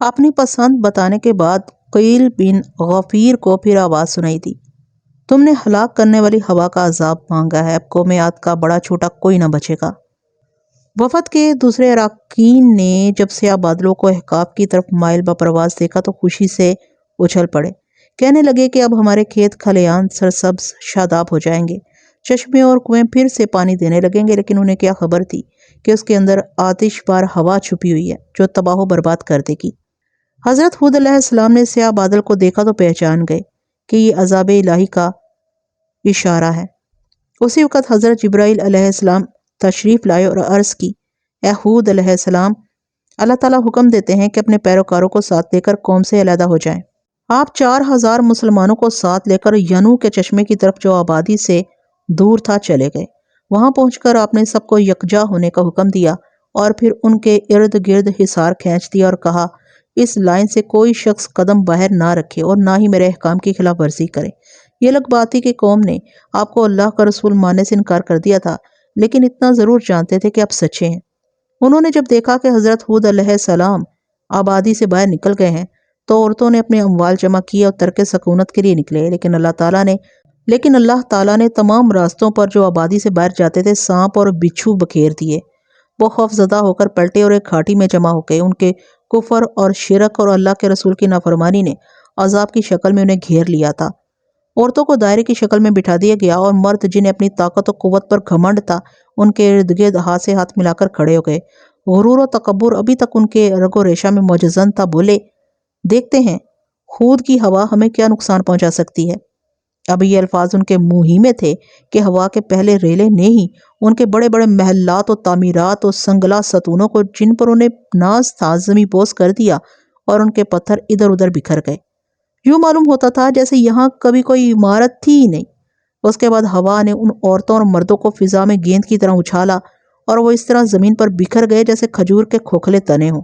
اپنی پسند بتانے کے بعد قیل بن غفیر کو پھر آواز سنائی دی، تم نے ہلاک کرنے والی ہوا کا عذاب مانگا ہے، اب قوم عاد کا بڑا چھوٹا کوئی نہ بچے گا۔ وفد کے دوسرے اراکین نے جب سیاہ بادلوں کو احقاف کی طرف مائل بپرواز دیکھا تو خوشی سے اچھل پڑے، کہنے لگے کہ اب ہمارے کھیت کھلیان سرسبز شاداب ہو جائیں گے، چشمے اور کنویں پھر سے پانی دینے لگیں گے۔ لیکن انہیں کیا خبر تھی کہ اس کے اندر آتش بار ہوا چھپی ہوئی ہے جو تباہ و برباد کر دے گی۔ حضرت ہود علیہ السلام نے سیاہ بادل کو دیکھا تو پہچان گئے کہ یہ عذاب الہی کا اشارہ ہے۔ اسی وقت حضرت جبرائیل علیہ السلام تشریف لائے اور عرض کی، اے ہود علیہ السلام، اللہ تعالیٰ حکم دیتے ہیں کہ اپنے پیروکاروں کو ساتھ لے کر قوم سے علیحدہ ہو جائیں۔ آپ 4000 مسلمانوں کو ساتھ لے کر ینو کے چشمے کی طرف جو آبادی سے دور تھا چلے گئے۔ وہاں پہنچ کر آپ نے سب کو یکجا ہونے کا حکم دیا اور پھر ان کے ارد گرد حصار کھینچ دیا اور کہا، اس لائن سے کوئی شخص قدم باہر نہ رکھے اور نہ ہی میرے احکام کی خلاف ورزی کرے۔ یہ الگ بات تھی کہ قوم نے آپ کو اللہ کا رسول ماننے سے انکار کر دیا تھا، لیکن اتنا ضرور جانتے تھے کہ آپ سچے ہیں۔ انہوں نے جب دیکھا کہ حضرت ہود علیہ السلام آبادی سے باہر نکل گئے ہیں تو عورتوں نے اپنے اموال جمع کیے اور ترک سکونت کے لیے نکلے، لیکن اللہ تعالیٰ نے تمام راستوں پر جو آبادی سے باہر جاتے تھے سانپ اور بچھو بکھیر دیے۔ وہ خوف زدہ ہو کر پلٹے اور ایک گھاٹی میں جمع ہو گئے۔ ان کے کفر اور شرک اور اللہ کے رسول کی نافرمانی نے عذاب کی شکل میں انہیں گھیر لیا تھا۔ عورتوں کو دائرے کی شکل میں بٹھا دیا گیا اور مرد جنہیں اپنی طاقت و قوت پر گھمنڈ تھا ان کے ارد گرد ہاتھ سے ہاتھ ملا کر کھڑے ہو گئے۔ غرور و تکبر ابھی تک ان کے رگ و ریشہ میں مجزن تھا۔ بولے، دیکھتے ہیں ہود کی ہوا ہمیں کیا نقصان پہنچا سکتی ہے۔ اب یہ الفاظ ان کے منہ ہی میں تھے کہ ہوا کے پہلے ریلے نے ہی ان کے بڑے بڑے محلات و تعمیرات و سنگلا ستونوں کو جن پر انہیں ناز تھا زمیں بوس کر دیا اور ان کے پتھر ادھر ادھر بکھر گئے۔ یوں معلوم ہوتا تھا جیسے یہاں کبھی کوئی عمارت تھی ہی نہیں۔ اس کے بعد ہوا نے ان عورتوں اور مردوں کو فضا میں گیند کی طرح اچھالا اور وہ اس طرح زمین پر بکھر گئے جیسے کھجور کے کھوکھلے تنے ہوں۔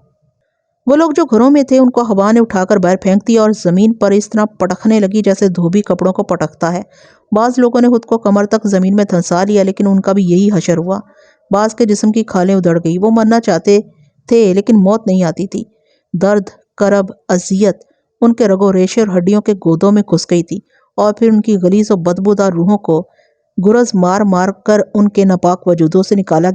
وہ لوگ جو گھروں میں تھے ان کو ہوا نے اٹھا کر باہر پھینک دیا اور زمین پر اس طرح پٹکنے لگی جیسے دھوبی کپڑوں کو پٹکتا ہے۔ بعض لوگوں نے خود کو کمر تک زمین میں دھنسا لیا لیکن ان کا بھی یہی حشر ہوا۔ بعض کے جسم کی کھالیں ادھڑ گئی، وہ مرنا چاہتے تھے لیکن موت نہیں آتی تھی۔ درد، کرب، اذیت ان کے رگ و ریشے اور ہڈیوں کے گودوں میں گھس گئی تھی اور پھر ان کی غلیظ و بدبودار روحوں کو گرز مار مار کر ان کے ناپاک وجودوں سے نکالا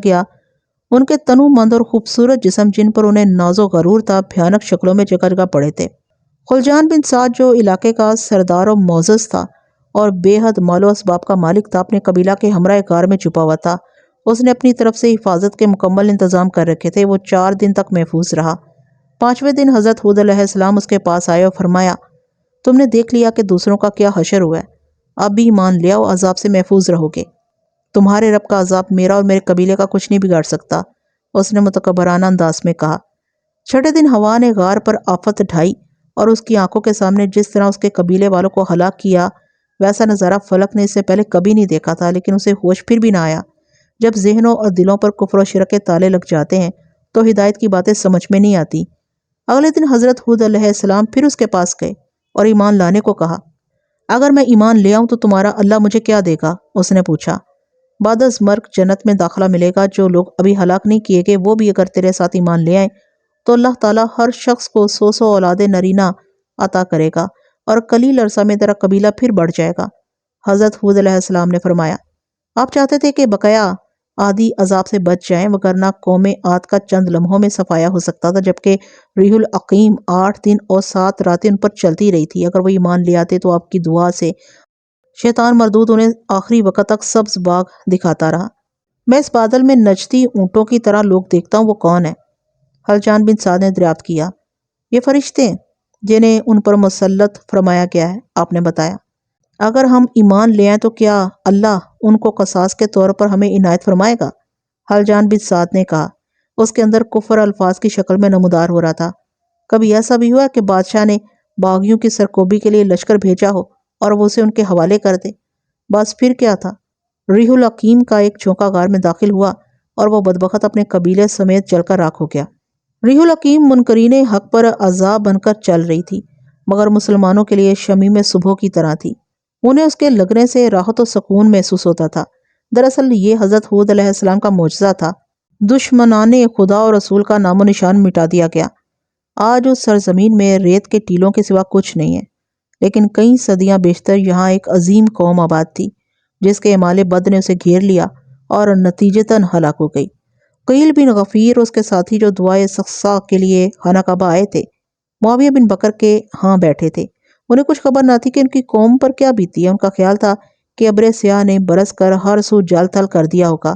گیا ان کے تنو مند اور خوبصورت جسم جن پر انہیں ناز و غرور تھا بھیانک شکلوں میں جگہ جگہ پڑے تھے۔ خلجان بن سعد جو علاقے کا سردار و معزز تھا اور بے حد مال و اسباب کا مالک تھا، اپنے قبیلہ کے ہمراہ غار میں چھپا ہوا تھا۔ اس نے اپنی طرف سے حفاظت کے مکمل انتظام کر رکھے تھے۔ وہ 4 دن تک محفوظ رہا۔ 5ویں دن حضرت ہود علیہ السلام اس کے پاس آئے اور فرمایا، تم نے دیکھ لیا کہ دوسروں کا کیا حشر ہوا ہے، اب بھی ایمان لے آؤ، عذاب سے محفوظ رہو گے۔ تمہارے رب کا عذاب میرا اور میرے قبیلے کا کچھ نہیں بگاڑ سکتا، اس نے متکبرانہ انداز میں کہا۔ 6 دن ہوا نے غار پر آفت ڈھائی اور اس کی آنکھوں کے سامنے جس طرح اس کے قبیلے والوں کو ہلاک کیا ویسا نظارہ فلک نے اس سے پہلے کبھی نہیں دیکھا تھا، لیکن اسے ہوش پھر بھی نہ آیا۔ جب ذہنوں اور دلوں پر کفر و شرک کے تالے لگ جاتے ہیں تو ہدایت کی باتیں سمجھ میں نہیں آتی۔ اگلے دن حضرت ہود علیہ السلام پھر اس کے پاس گئے اور ایمان لانے کو کہا۔ اگر میں ایمان لے آؤں تو تمہارا اللہ مجھے کیا دے گا؟ اس نے پوچھا۔ بعد از مرگ جنت میں داخلہ ملے گا، جو لوگ ابھی ہلاک نہیں کیے گئے وہ بھی اگر تیرے ساتھ ایمان لے آئیں تو اللہ تعالیٰ ہر شخص کو 100 اولاد نرینہ عطا کرے گا اور قلیل عرصہ میں تیرا قبیلہ پھر بڑھ جائے گا۔ حضرت ہود علیہ السلام نے فرمایا، آپ چاہتے تھے کہ بقایا عادی عذاب سے بچ جائیں، وگرنہ قوم عاد کا چند لمحوں میں صفایا ہو سکتا تھا، جبکہ ریح العقیم 8 دن اور 7 راتیں ان پر چلتی رہی تھی۔ اگر وہ ایمان لے آتے تو آپ کی دعا سے شیطان مردود انہیں آخری وقت تک سبز باغ دکھاتا رہا۔ میں اس بادل میں نچتی اونٹوں کی طرح لوگ دیکھتا ہوں، وہ کون ہے؟ خلجان بن سعد نے دریافت کیا۔ یہ فرشتے ہیں جنہیں ان پر مسلط فرمایا گیا ہے، آپ نے بتایا۔ اگر ہم ایمان لے آئیں تو کیا اللہ ان کو قصاص کے طور پر ہمیں عنایت فرمائے گا؟ خلجان بن سعد نے کہا۔ اس کے اندر کفر الفاظ کی شکل میں نمودار ہو رہا تھا۔ کبھی ایسا بھی ہوا کہ بادشاہ نے باغیوں کی سرکوبی کے لیے لشکر بھیجا ہو اور وہ اسے ان کے حوالے کر دے؟ بس پھر کیا تھا؟ ریح العقیم کا ایک جھونکا غار میں داخل ہوا اور وہ بدبخت اپنے قبیلے سمیت جل کر راکھ ہو گیا۔ ریح العقیم منکرین حق پر عذاب بن کر چل رہی تھی، مگر مسلمانوں کے لیے شمیم صبح کی طرح تھی۔ انہیں اس کے لگنے سے راحت و سکون محسوس ہوتا تھا۔ دراصل یہ حضرت ہود علیہ السلام کا معجزہ تھا۔ دشمنان خدا اور رسول کا نام و نشان مٹا دیا گیا۔ آج اس سرزمین میں ریت کے ٹیلوں کے سوا کچھ نہیں ہے، لیکن کئی صدیاں بیشتر یہاں ایک عظیم قوم آباد تھی جس کے اعمال بد نے اسے گھیر لیا اور نتیجتاً ہلاک ہو گئی۔ قیل بن غفیر اور اس کے ساتھی جو دعائے سخصا کے لیے خانہ کعبہ آئے تھے، معاویہ بن بکر کے ہاں بیٹھے تھے۔ انہیں کچھ خبر نہ تھی کہ ان کی قوم پر کیا بیتی ہے۔ ان کا خیال تھا کہ ابر سیاہ نے برس کر ہر سو جل تھل کر دیا ہوگا۔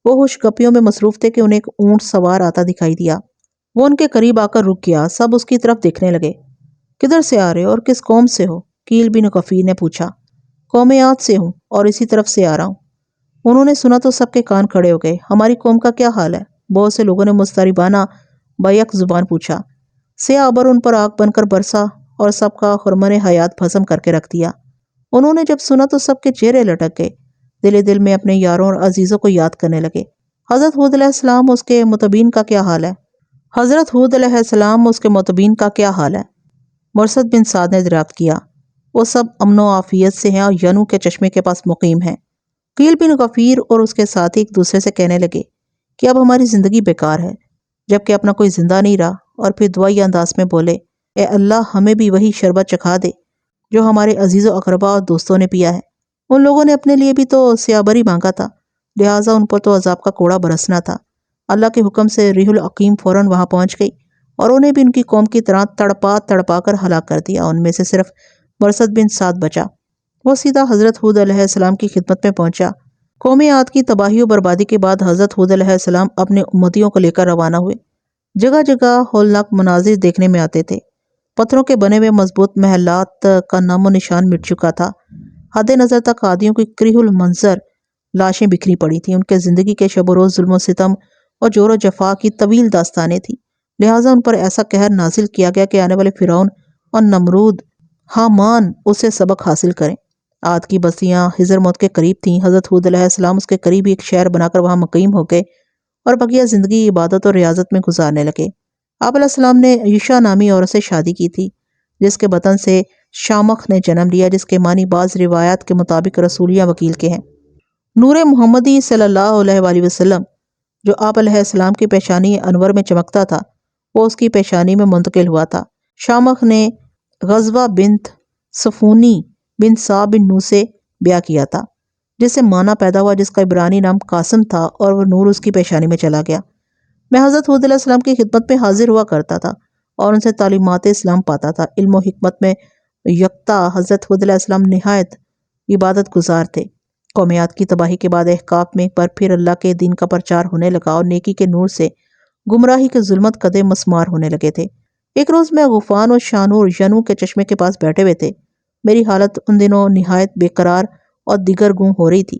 وہ خوش گپیوں میں مصروف تھے کہ انہیں ایک اونٹ سوار آتا دکھائی دیا۔ وہ ان کے قریب آ کر رک گیا۔ سب اس کی طرف دیکھنے لگے۔ کدھر سے آ رہے ہو اور کس قوم سے ہو؟ قیل بن غفیر نے پوچھا۔ قوم عاد سے ہوں اور اسی طرف سے آ رہا ہوں۔ انہوں نے سنا تو سب کے کان کھڑے ہو گئے۔ ہماری قوم کا کیا حال ہے؟ بہت سے لوگوں نے مستربانہ بیک زبان پوچھا۔ سیاہ ابر ان پر آگ بن کر برسا اور سب کا خرمن حیات بھسم کر کے رکھ دیا۔ انہوں نے جب سنا تو سب کے چہرے لٹک گئے، دل میں اپنے یاروں اور عزیزوں کو یاد کرنے لگے۔ حضرت ہود علیہ السلام اس کے متبین کا کیا حال ہے؟ حضرت ہود علیہ السلام اس کے متبین کا کیا حال ہے؟ مرثد بن سعد نے دریافت کیا۔ وہ سب امن و عافیت سے ہیں اور ینو کے چشمے کے پاس مقیم ہیں۔ قیل بن غفیر اور اس کے ساتھی ایک دوسرے سے کہنے لگے کہ اب ہماری زندگی بیکار ہے، جبکہ اپنا کوئی زندہ نہیں رہا، اور پھر دعائی انداز میں بولے، اے اللہ ہمیں بھی وہی شربت چکھا دے جو ہمارے عزیز و اقربا اور دوستوں نے پیا ہے۔ ان لوگوں نے اپنے لیے بھی تو سیابری مانگا تھا، لہٰذا ان پر تو عذاب کا کوڑا برسنا تھا۔ اللہ کے حکم سے ریح العقیم فوراً وہاں پہنچ گئی اور انہیں بھی ان کی قوم کی طرح تڑپا تڑپا کر ہلاک کر دیا۔ ان میں سے صرف مرثد بن سعد بچا۔ وہ سیدھا حضرت ہود علیہ السلام کی خدمت میں پہنچا۔ قوم عاد کی تباہی و بربادی کے بعد حضرت ہود علیہ السلام اپنے امتیوں کو لے کر روانہ ہوئے۔ جگہ جگہ ہولناک مناظر دیکھنے میں آتے تھے۔ پتھروں کے بنے ہوئے مضبوط محلات کا نام و نشان مٹ چکا تھا۔ حد نظر تک عادیوں کی کرہ المنظر لاشیں بکھری پڑی تھیں۔ ان کے زندگی کے شب و روز ظلم و ستم اور جور و جفا کی طویل داستانیں تھیں، لہٰذا ان پر ایسا قہر نازل کیا گیا کہ آنے والے فرعون اور نمرود حامان اس سے سبق حاصل کریں۔ عاد کی بستیاں حضر موت کے قریب تھیں۔ حضرت ہود علیہ السلام اس کے قریب ایک شہر بنا کر وہاں مقیم ہو گئے اور بقیہ زندگی عبادت اور ریاضت میں گزارنے لگے۔ آپ علیہ السلام نے عیشا نامی عورت سے شادی کی تھی، جس کے بطن سے شامخ نے جنم لیا، جس کے معنی بعض روایات کے مطابق رسولیہ وکیل کے ہیں۔ نور محمدی صلی اللہ علیہ وآلہ وسلم جو آپ علیہ السلام کی پیشانی انور میں چمکتا تھا، وہ اس کی پیشانی میں منتقل ہوا تھا۔ شامخ نے غزوہ بنت صفونی بن صعب بن نو سے بیاہ کیا تھا، جس سے مانا پیدا ہوا، جس کا عبرانی نام قاسم تھا، اور وہ نور اس کی پیشانی میں چلا گیا۔ میں حضرت ہود علیہ السلام کی خدمت میں حاضر ہوا کرتا تھا اور ان سے تعلیمات اسلام پاتا تھا۔ علم و حکمت میں یکتا حضرت ہود علیہ السلام نہایت عبادت گزار تھے۔ قوم عاد کی تباہی کے بعد احقاف میں ایک بار پھر اللہ کے دین کا پرچار ہونے لگا اور نیکی کے نور سے گمراہی کے ظلمت قدے مسمار ہونے لگے تھے۔ ایک روز میں غفان اور شانور ینو کے چشمے کے پاس بیٹھے ہوئے تھے۔ میری حالت ان دنوں نہایت بے قرار اور دیگر گوں ہو رہی تھی۔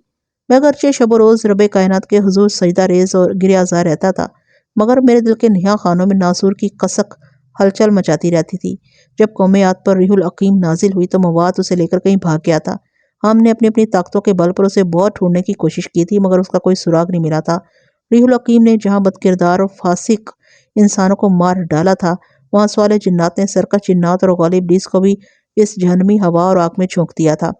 میں اگرچہ شب و روز رب کائنات کے حضور سجدہ ریز اور گریہ زار رہتا تھا، مگر میرے دل کے نہا خانوں میں ناسور کی قسق ہلچل مچاتی رہتی تھی۔ جب قوم عاد پر ریح العقیم نازل ہوئی تو مواد اسے لے کر کہیں بھاگ گیا تھا۔ ہم نے اپنی اپنی طاقتوں کے بل پر اسے بہت ڈھونڈنے کی کوشش کی تھی، مگر اس کا کوئی سراغ نہیں ملا تھا۔ ریح العقیم نے جہاں بد کردار اور فاسق انسانوں کو مار ڈالا تھا، وہاں سوال جنات نے سرکش جنات اور غالب ابلیس کو بھی اس جہنمی ہوا اور آگ میں جھونک دیا تھا۔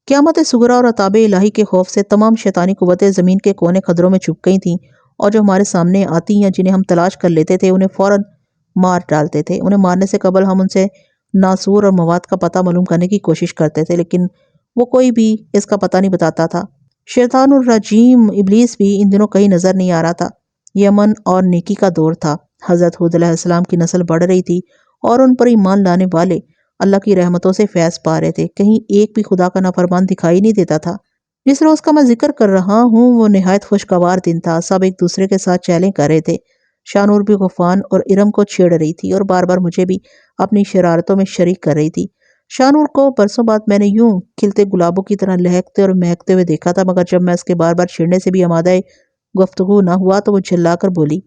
قیامت صغریٰ اور عطاب الہی کے خوف سے تمام شیطانی قوتیں زمین کے کونے خدروں میں چھپ گئی تھیں، اور جو ہمارے سامنے آتی یا جنہیں ہم تلاش کر لیتے تھے انہیں فوراً مار ڈالتے تھے۔ انہیں مارنے سے قبل ہم ان سے ناسور اور مواد کا پتہ معلوم کرنے کی کوشش کرتے تھے، لیکن وہ کوئی بھی اس کا پتہ نہیں بتاتا تھا۔ شیطان الرجیم ابلیس بھی ان دنوں کہیں نظر نہیں آ رہا تھا۔ یہ امن اور نیکی کا دور تھا۔ حضرت ہود علیہ السلام کی نسل بڑھ رہی تھی اور ان پر ایمان لانے والے اللہ کی رحمتوں سے فیض پا رہے تھے۔ کہیں ایک بھی خدا کا نافرمان دکھائی نہیں دیتا تھا۔ جس روز کا میں ذکر کر رہا ہوں وہ نہایت خوشگوار دن تھا۔ سب ایک دوسرے کے ساتھ چیلیں کر رہے تھے۔ شانور بھی غفان اور ارم کو چھیڑ رہی تھی اور بار بار مجھے بھی اپنی شرارتوں میں شریک کر رہی تھی۔ شانور کو برسوں بعد میں نے یوں کھلتے گلابوں کی طرح لہکتے اور مہکتے ہوئے دیکھا تھا، مگر جب میں اس کے بار بار چھیڑنے سے بھی آمادہ گفتگو نہ ہوا تو وہ جھلا کر بولی،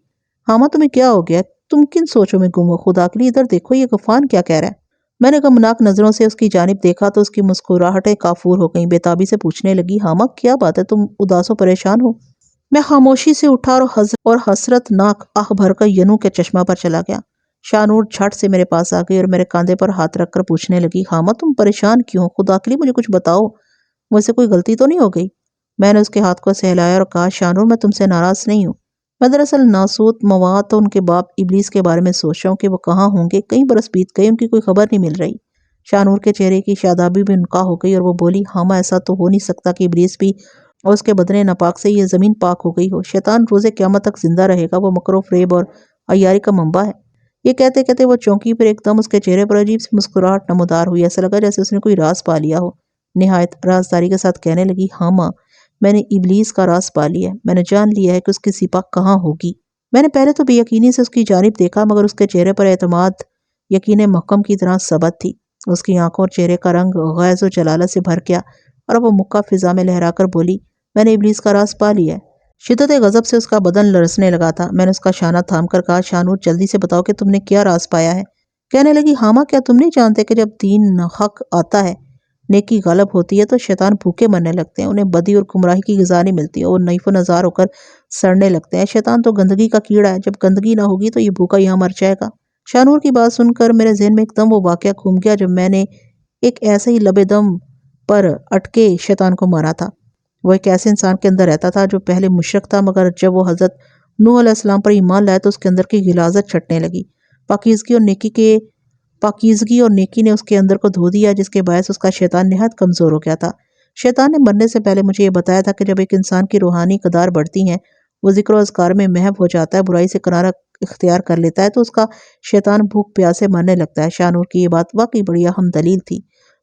ہاما تمہیں کیا ہو گیا؟ تم کن سوچوں میں گم ہو؟ خدا کے لیے ادھر دیکھو، یہ غفان کیا کہہ رہا ہے؟ میں نے غمناک نظروں سے اس کی جانب دیکھا تو اس کی مسکراہٹیں کافور ہو گئیں۔ بےتابی سے پوچھنے لگی، ہاما کیا بات ہے؟ تم اداس و پریشان ہو؟ میں خاموشی سے اٹھا اور حسرت ناک آہ بھر کر ینو کے چشمہ پر چلا گیا۔ شانور جھٹ سے میرے پاس آ گئی اور میرے کاندھے پر ہاتھ رکھ کر پوچھنے لگی، ہاما تم پریشان کیوں؟ خدا کے لیے مجھے کچھ بتاؤ، مجھ سے کوئی غلطی تو نہیں ہو گئی؟ میں نے اس کے ہاتھ کو سہلایا اور کہا شانور میں تم سے ناراض نہیں ہوں، میں دراصل ناسوت مواد اور ان کے باپ ابلیس کے بارے میں سوچ رہا ہوں کہ وہ کہاں ہوں گے، کئی برس بیت گئے ان کی کوئی خبر نہیں مل رہی۔ شانور کے چہرے کی شادابی بھی انقا ہو گئی اور وہ بولی ہاما ایسا تو ہو نہیں سکتا کہ ابلیس بھی اور اس کے بدن ناپاک سے یہ زمین پاک ہو گئی ہو، شیطان روز قیامت تک زندہ رہے گا، وہ مکر و فریب اور عیاری کا منبع ہے۔ یہ کہتے کہتے وہ چونکی، پھر ایک دم اس کے چہرے پر عجیب سی مسکراہٹ نمودار ہوئی، ایسا لگا جیسے اس نے کوئی راز پا لیا ہو۔ نہایت رازداری کے ساتھ کہنے لگی ہاں ماں، میں نے ابلیس کا راز پا لیا ہے، میں نے جان لیا ہے کہ اس کی سپاہ کہاں ہوگی۔ میں نے پہلے تو بے یقینی سے اس کی جانب دیکھا، مگر اس کے چہرے پر اعتماد یقین محکم کی طرح ثبت تھی۔ اس کی آنکھوں اور چہرے کا رنگ غیظ و جلالت سے بھر گیا اور وہ مکہ فضا میں لہرا کر بولی میں نے ابلیس کا راز پا لیا ہے۔ شدت غضب سے اس کا بدن لرزنے لگا تھا۔ میں نے اس کا شانہ تھام کر کہا شانور جلدی سے بتاؤ کہ تم نے کیا راز پایا ہے۔ کہنے لگی ہاما کیا تم نہیں جانتے کہ جب دین حق آتا ہے، نیکی غالب ہوتی ہے تو شیطان بھوکے مرنے لگتے ہیں، انہیں بدی اور گمراہی کی غذا نہیں ملتی اور وہ نیف و نزار ہو کر سڑنے لگتے ہیں۔ شیطان تو گندگی کا کیڑا ہے، جب گندگی نہ ہوگی تو یہ بھوکا یہاں مر جائے گا۔ شانور کی بات سن کر میرے ذہن میں ایک دم وہ واقعہ گھوم گیا جب میں نے ایک ایسے ہی لبے دم پر اٹکے شیطان کو مارا تھا۔ وہ ایک ایسے انسان کے اندر رہتا تھا جو پہلے مشرک تھا، مگر جب وہ حضرت نوح علیہ السلام پر ایمان لائے تو اس کے اندر کی غلاظت چھٹنے لگی۔ پاکیزگی اور نیکی نے اس کے اندر کو دھو دیا، جس کے باعث اس کا شیطان نہایت کمزور ہو گیا تھا۔ شیطان نے مرنے سے پہلے مجھے یہ بتایا تھا کہ جب ایک انسان کی روحانی قدار بڑھتی ہیں، وہ ذکر و اذکار میں محو ہو جاتا ہے، برائی سے کنارہ اختیار کر لیتا ہے، تو اس کا شیطان بھوک پیاس سے مرنے لگتا ہے۔ شانور کی یہ بات واقعی بڑی اہم دلیل تھی۔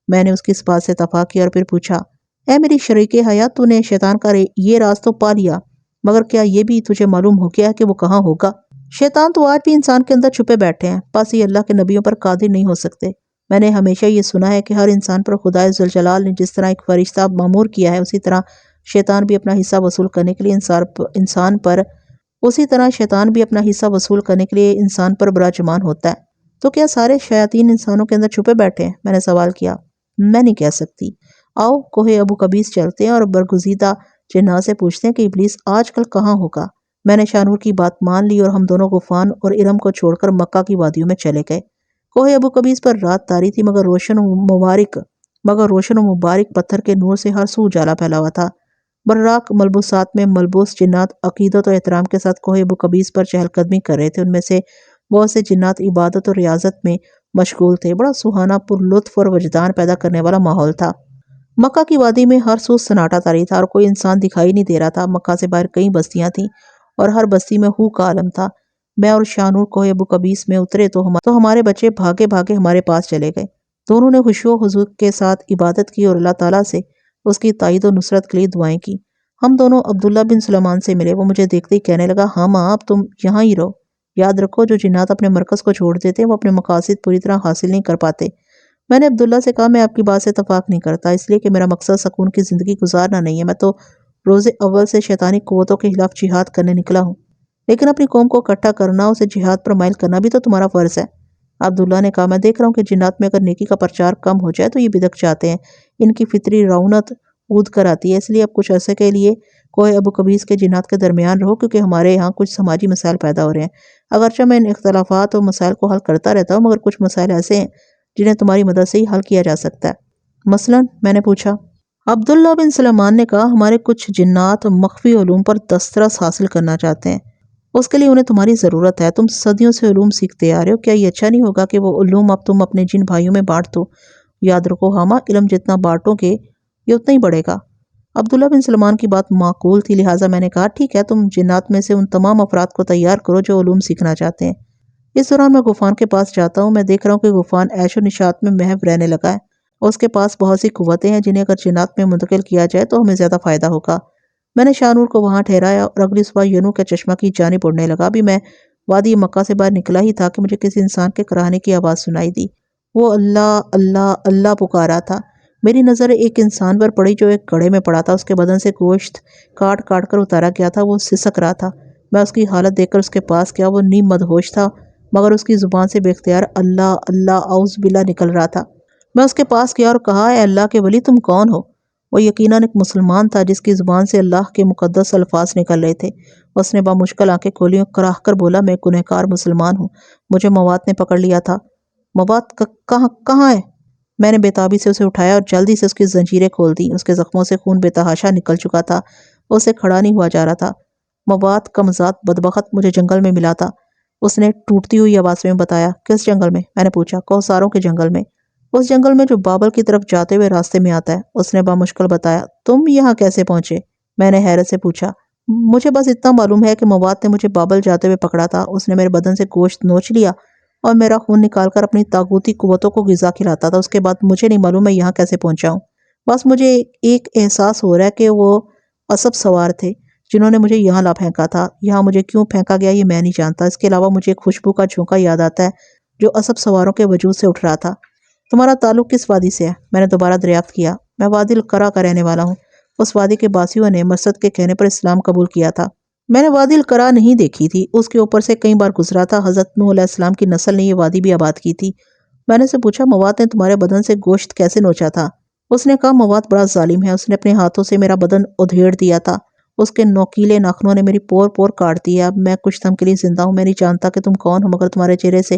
میں نے اس کی اس بات سے اتفاق کیا اور پھر پوچھا اے میری شریک حیات، تو نے شیطان کا یہ راز تو پا لیا، مگر کیا یہ بھی تجھے معلوم ہو گیا ہے کہ وہ کہاں ہوگا؟ شیطان تو آج بھی انسان کے اندر چھپے بیٹھے ہیں، بس یہ اللہ کے نبیوں پر قادر نہیں ہو سکتے۔ میں نے ہمیشہ یہ سنا ہے کہ ہر انسان پر خدائے ذوالجلال نے جس طرح ایک فرشتہ مامور کیا ہے، اسی طرح شیطان بھی اپنا حصہ وصول کرنے کے لیے انسان پر براجمان ہوتا ہے۔ تو کیا سارے شیاطین انسانوں کے اندر چھپے بیٹھے ہیں؟ میں نے سوال کیا۔ میں نہیں کہہ سکتی۔ آؤ کوہ ابو قبیس چلتے ہیں اور برگزیدہ جنات سے پوچھتے ہیں کہ ابلیس آج کل کہاں ہوگا۔ میں نے شانور کی بات مان لی اور ہم دونوں غفان اور ارم کو چھوڑ کر مکہ کی وادیوں میں چلے گئے۔ کوہ ابو قبیس پر رات تاری تھی، مگر روشن و مبارک پتھر کے نور سے ہر سو اجالا پھیلا ہوا تھا۔ براق ملبوسات میں ملبوس جنات عقیدت و احترام کے ساتھ کوہ ابو قبیس پر چہل قدمی کر رہے تھے۔ ان میں سے بہت سے جنات عبادت و ریاضت میں مشغول تھے۔ بڑا سہانا، پر لطف اور وجدان پیدا کرنے والا ماحول تھا۔ مکہ کی وادی میں ہر سو سناٹا طاری تھا اور کوئی انسان دکھائی نہیں دے رہا تھا۔ مکہ سے باہر کئی بستیاں تھیں اور ہر بستی میں ہو کا عالم تھا۔ میں اور شانور کوہ ابو قبیس میں اترے تو ہمارے بچے بھاگے بھاگے ہمارے پاس چلے گئے۔ دونوں نے خشوع و خضوع کے ساتھ عبادت کی اور اللہ تعالیٰ سے اس کی تائید و نصرت کے لیے دعائیں کی۔ ہم دونوں عبداللہ بن سلیمان سے ملے۔ وہ مجھے دیکھتے ہی کہنے لگا ہاں ماں، اب تم یہاں ہی رہو۔ یاد رکھو جو جنات اپنے مرکز کو چھوڑ دیتے ہیں وہ اپنے مقاصد پوری طرح حاصل نہیں کر پاتے۔ میں نے عبداللہ سے کہا میں آپ کی بات سے اتفاق نہیں کرتا، اس لیے کہ میرا مقصد سکون کی زندگی گزارنا نہیں ہے، میں تو روز اول سے شیطانی قوتوں کے خلاف جہاد کرنے نکلا ہوں، لیکن اپنی قوم کو اکٹھا کرنا، اسے جہاد پر مائل کرنا بھی تو تمہارا فرض ہے۔ عبداللہ نے کہا میں دیکھ رہا ہوں کہ جنات میں اگر نیکی کا پرچار کم ہو جائے تو یہ بدک جاتے ہیں، ان کی فطری رونت اود کر آتی ہے، اس لیے اب کچھ عرصے کے لیے کوہ ابو قبیس کے جنات کے درمیان رہو، کیونکہ ہمارے یہاں کچھ سماجی مسائل پیدا ہو رہے ہیں۔ اگرچہ میں ان اختلافات اور مسائل کو حل کرتا رہتا ہوں، مگر کچھ مسائل ایسے ہیں جنہیں تمہاری مدد سے ہی حل کیا جا سکتا ہے۔ مثلاً میں نے پوچھا۔ عبداللہ بن سلیمان نے کہا ہمارے کچھ جنات مخفی علوم پر دسترس حاصل کرنا چاہتے ہیں، اس کے لیے انہیں تمہاری ضرورت ہے۔ تم صدیوں سے علوم سیکھتے آ رہے ہو، کیا یہ اچھا نہیں ہوگا کہ وہ علوم اب تم اپنے جن بھائیوں میں بانٹ دو؟ یاد رکھو ہاما، علم جتنا بانٹو گے یہ اتنا ہی بڑھے گا۔ عبداللہ بن سلیمان کی بات معقول تھی، لہٰذا میں نے کہا ٹھیک ہے، تم جنات میں سے ان تمام افراد کو تیار کرو جو علوم سیکھنا چاہتے ہیں۔ اس دوران میں غفان کے پاس جاتا ہوں۔ میں دیکھ رہا ہوں کہ غفان عیش و نشاط میں محو رہنے لگا ہے۔ اس کے پاس بہت سی قوتیں ہیں جنہیں اگر جنات میں منتقل کیا جائے تو ہمیں زیادہ فائدہ ہوگا۔ میں نے شانور کو وہاں ٹھہرایا اور اگلی صبح ینو کے چشمہ کی جانب اڑنے لگا۔ ابھی میں وادی مکہ سے باہر نکلا ہی تھا کہ مجھے کسی انسان کے کراہنے کی آواز سنائی دی۔ وہ اللہ اللہ اللہ پکار رہا تھا۔ میری نظر ایک انسان پر پڑی جو ایک گڑھے میں پڑا تھا، اس کے بدن سے گوشت کاٹ کاٹ کر اتارا گیا تھا، وہ سسک رہا تھا۔ میں اس کی حالت دیکھ کر اس کے پاس گیا۔ وہ نیم مدہوش تھا، مگر اس کی زبان سے بے اختیار اللہ اللہ اعوذ باللہ نکل رہا تھا۔ میں اس کے پاس گیا اور کہا اے اللہ کے ولی، تم کون ہو؟ وہ یقیناً ایک مسلمان تھا جس کی زبان سے اللہ کے مقدس الفاظ نکل رہے تھے۔ اس نے بامشکل آنکھیں کھولی اور کراہ کر بولا میں گنہگار مسلمان ہوں، مجھے موات نے پکڑ لیا تھا۔ موات کہاں ہے؟ میں نے بےتابی سے اسے اٹھایا اور جلدی سے اس کی زنجیریں کھول دیں۔ اس کے زخموں سے خون بے تحاشا نکل چکا تھا، اسے کھڑا نہیں ہوا جا رہا تھا۔ مواد کمزاد بدبخت مجھے جنگل میں ملا تھا، اس نے ٹوٹتی ہوئی آواز میں بتایا۔ کس جنگل میں؟ میں نے پوچھا۔ کوثاروں کے جنگل میں، اس جنگل میں جو بابل کی طرف جاتے ہوئے راستے میں آتا ہے، اس نے بامشکل بتایا۔ تم یہاں کیسے پہنچے؟ میں نے حیرت سے پوچھا۔ مجھے بس اتنا معلوم ہے کہ مواد نے مجھے بابل جاتے ہوئے پکڑا تھا، اس نے میرے بدن سے گوشت نوچ لیا اور میرا خون نکال کر اپنی طاغوتی قوتوں کو غذا کھلاتا تھا۔ اس کے بعد مجھے نہیں معلوم میں یہاں کیسے پہنچا ہوں۔ بس مجھے ایک احساس ہو رہا ہے کہ وہ اسب سوار تھے جنہوں نے مجھے یہاں لا پھینکا تھا۔ یہاں مجھے کیوں پھینکا گیا یہ میں نہیں جانتا۔ اس کے علاوہ مجھے ایک خوشبو کا جھونکا یاد آتا ہے جو اسب سواروں کے وجود سے اٹھ رہا تھا۔ تمہارا تعلق کس وادی سے ہے؟ میں نے دوبارہ دریافت کیا۔ میں وادی القرا کا رہنے والا ہوں۔ اس وادی کے باسیوں نے مسرت کے کہنے پر اسلام قبول کیا تھا۔ میں نے وادی القرا نہیں دیکھی تھی، اس کے اوپر سے کئی بار گزرا تھا۔ حضرت نوح علیہ السلام کی نسل نے یہ وادی بھی آباد کی تھی۔ میں نے اسے پوچھا، مواد نے تمہارے بدن سے گوشت کیسے نوچا تھا؟ اس نے کہا، مواد بڑا ظالم ہے، اس نے اپنے ہاتھوں سے میرا بدن ادھیڑ دیا تھا۔ اس کے نوکیلے ناخنوں نے میری پور پور کاٹ دی ہے۔ اب میں کچھ دم کے لیے زندہ ہوں۔ میں نہیں جانتا کہ تم کون ہو، مگر تمہارے چہرے سے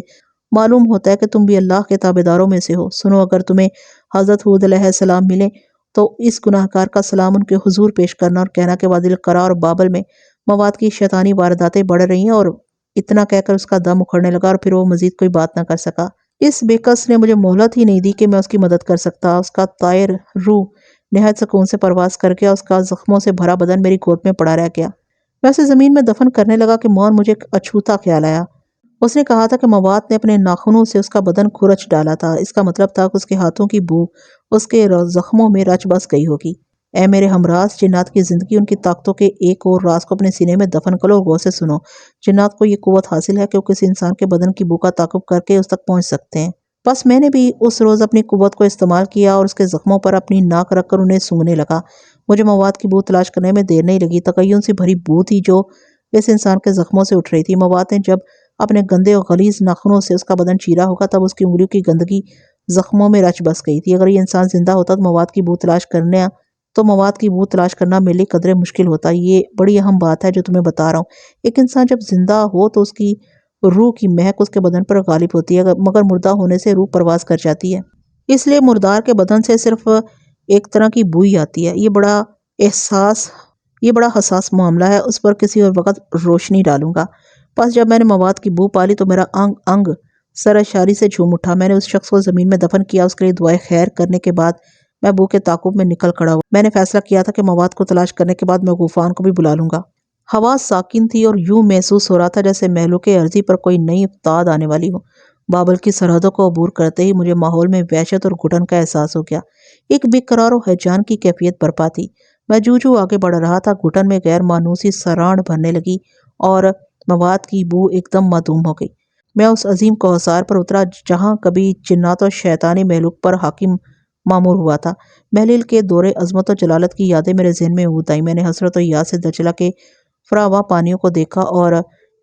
معلوم ہوتا ہے کہ تم بھی اللہ کے تابعداروں میں سے ہو۔ سنو، اگر تمہیں حضرت ہود علیہ السلام ملے تو اس گناہگار کا سلام ان کے حضور پیش کرنا اور کہنا کہ وادی القرا اور بابل میں مواد کی شیطانی وارداتیں بڑھ رہی ہیں۔ اور اتنا کہہ کر اس کا دم اکھڑنے لگا اور پھر وہ مزید کوئی بات نہ کر سکا۔ اس بیکس نے مجھے مہلت ہی نہیں دی کہ میں اس کی مدد کر سکتا۔ اس کا طائر روح نہایت سکون سے پرواز کر گیا، اس کا زخموں سے بھرا بدن میری گود میں پڑا رہ گیا۔ میں اسے زمین میں دفن کرنے لگا کہ مون مجھے ایک اچھوتا خیال آیا۔ اس نے کہا تھا کہ مواد نے اپنے ناخنوں سے اس کا بدن کھرچ ڈالا تھا۔ اس کا مطلب تھا کہ اس کے ہاتھوں کی بو اس کے زخموں میں رچ بس گئی ہوگی۔ اے میرے ہمراز، جنات کی زندگی ان کی طاقتوں کے ایک اور راز کو اپنے سینے میں دفن کرو اور غور سے سنو۔ جنات کو یہ قوت حاصل ہے کہ وہ کسی انسان کے بدن کی بو کا تعاقب کر کے اس تک پہنچ سکتے ہیں۔ بس میں نے بھی اس روز اپنی قوت کو استعمال کیا اور اس کے زخموں پر اپنی ناک رکھ کر انہیں سونگھنے لگا۔ مجھے مواد کی بو تلاش کرنے میں دیر نہیں لگی۔ تقین سے بھری بو تھی جو اس انسان کے زخموں سے اٹھ رہی تھی۔ مواد نے جب اپنے گندے اور غلیظ ناخنوں سے اس کا بدن چیرا ہوگا تب اس کی انگلیوں کی گندگی زخموں میں رچ بس گئی تھی۔ اگر یہ انسان زندہ ہوتا تو مواد کی بو تلاش کرنا میرے لیے قدرے مشکل ہوتا۔ یہ بڑی اہم بات ہے جو تمہیں بتا رہا ہوں۔ ایک انسان جب زندہ ہو تو اس کی روح کی مہک اس کے بدن پر غالب ہوتی ہے، مگر مردہ ہونے سے روح پرواز کر جاتی ہے۔ اس لیے مردار کے بدن سے صرف ایک طرح کی بوئی آتی ہے۔ یہ بڑا حساس معاملہ ہے، اس پر کسی اور وقت روشنی ڈالوں گا۔ بس جب میں نے مواد کی بو پالی تو میرا انگ انگ سرشاری سے جھوم اٹھا۔ میں نے اس شخص کو زمین میں دفن کیا۔ اس کے لیے دعائے خیر کرنے کے بعد میں بو کے تعاقب میں نکل کھڑا ہوا۔ میں نے فیصلہ کیا تھا کہ مواد کو تلاش کرنے کے بعد میں غوفان کو بھی بلا لوں گا۔ ہوا ساکن تھی اور یوں محسوس ہو رہا تھا جیسے مہلوک ارضی پر کوئی نئی افتاد آنے والی ہو۔ بابل کی سرحدوں کو عبور کرتے ہی مجھے ماحول میں وحشت اور گھٹن کا احساس ہو گیا۔ ایک بے قرار و ہیجان کی کیفیت برپا تھی۔ میں جو آگے بڑھ رہا تھا، گھٹن میں غیر مانوسی سران بھرنے لگی اور مواد کی بو ایک دم معدوم ہو گئی۔ میں اس عظیم کوہسار پر اترا جہاں کبھی جنات و شیطانی مہلوک پر حاکم معمور ہوا تھا۔ محلیل کے دور عظمت و جلالت کی یادیں میرے ذہن میں اود آئیں۔ میں نے حسرت و یاس سے دجلہ کے فراواں پانیوں کو دیکھا اور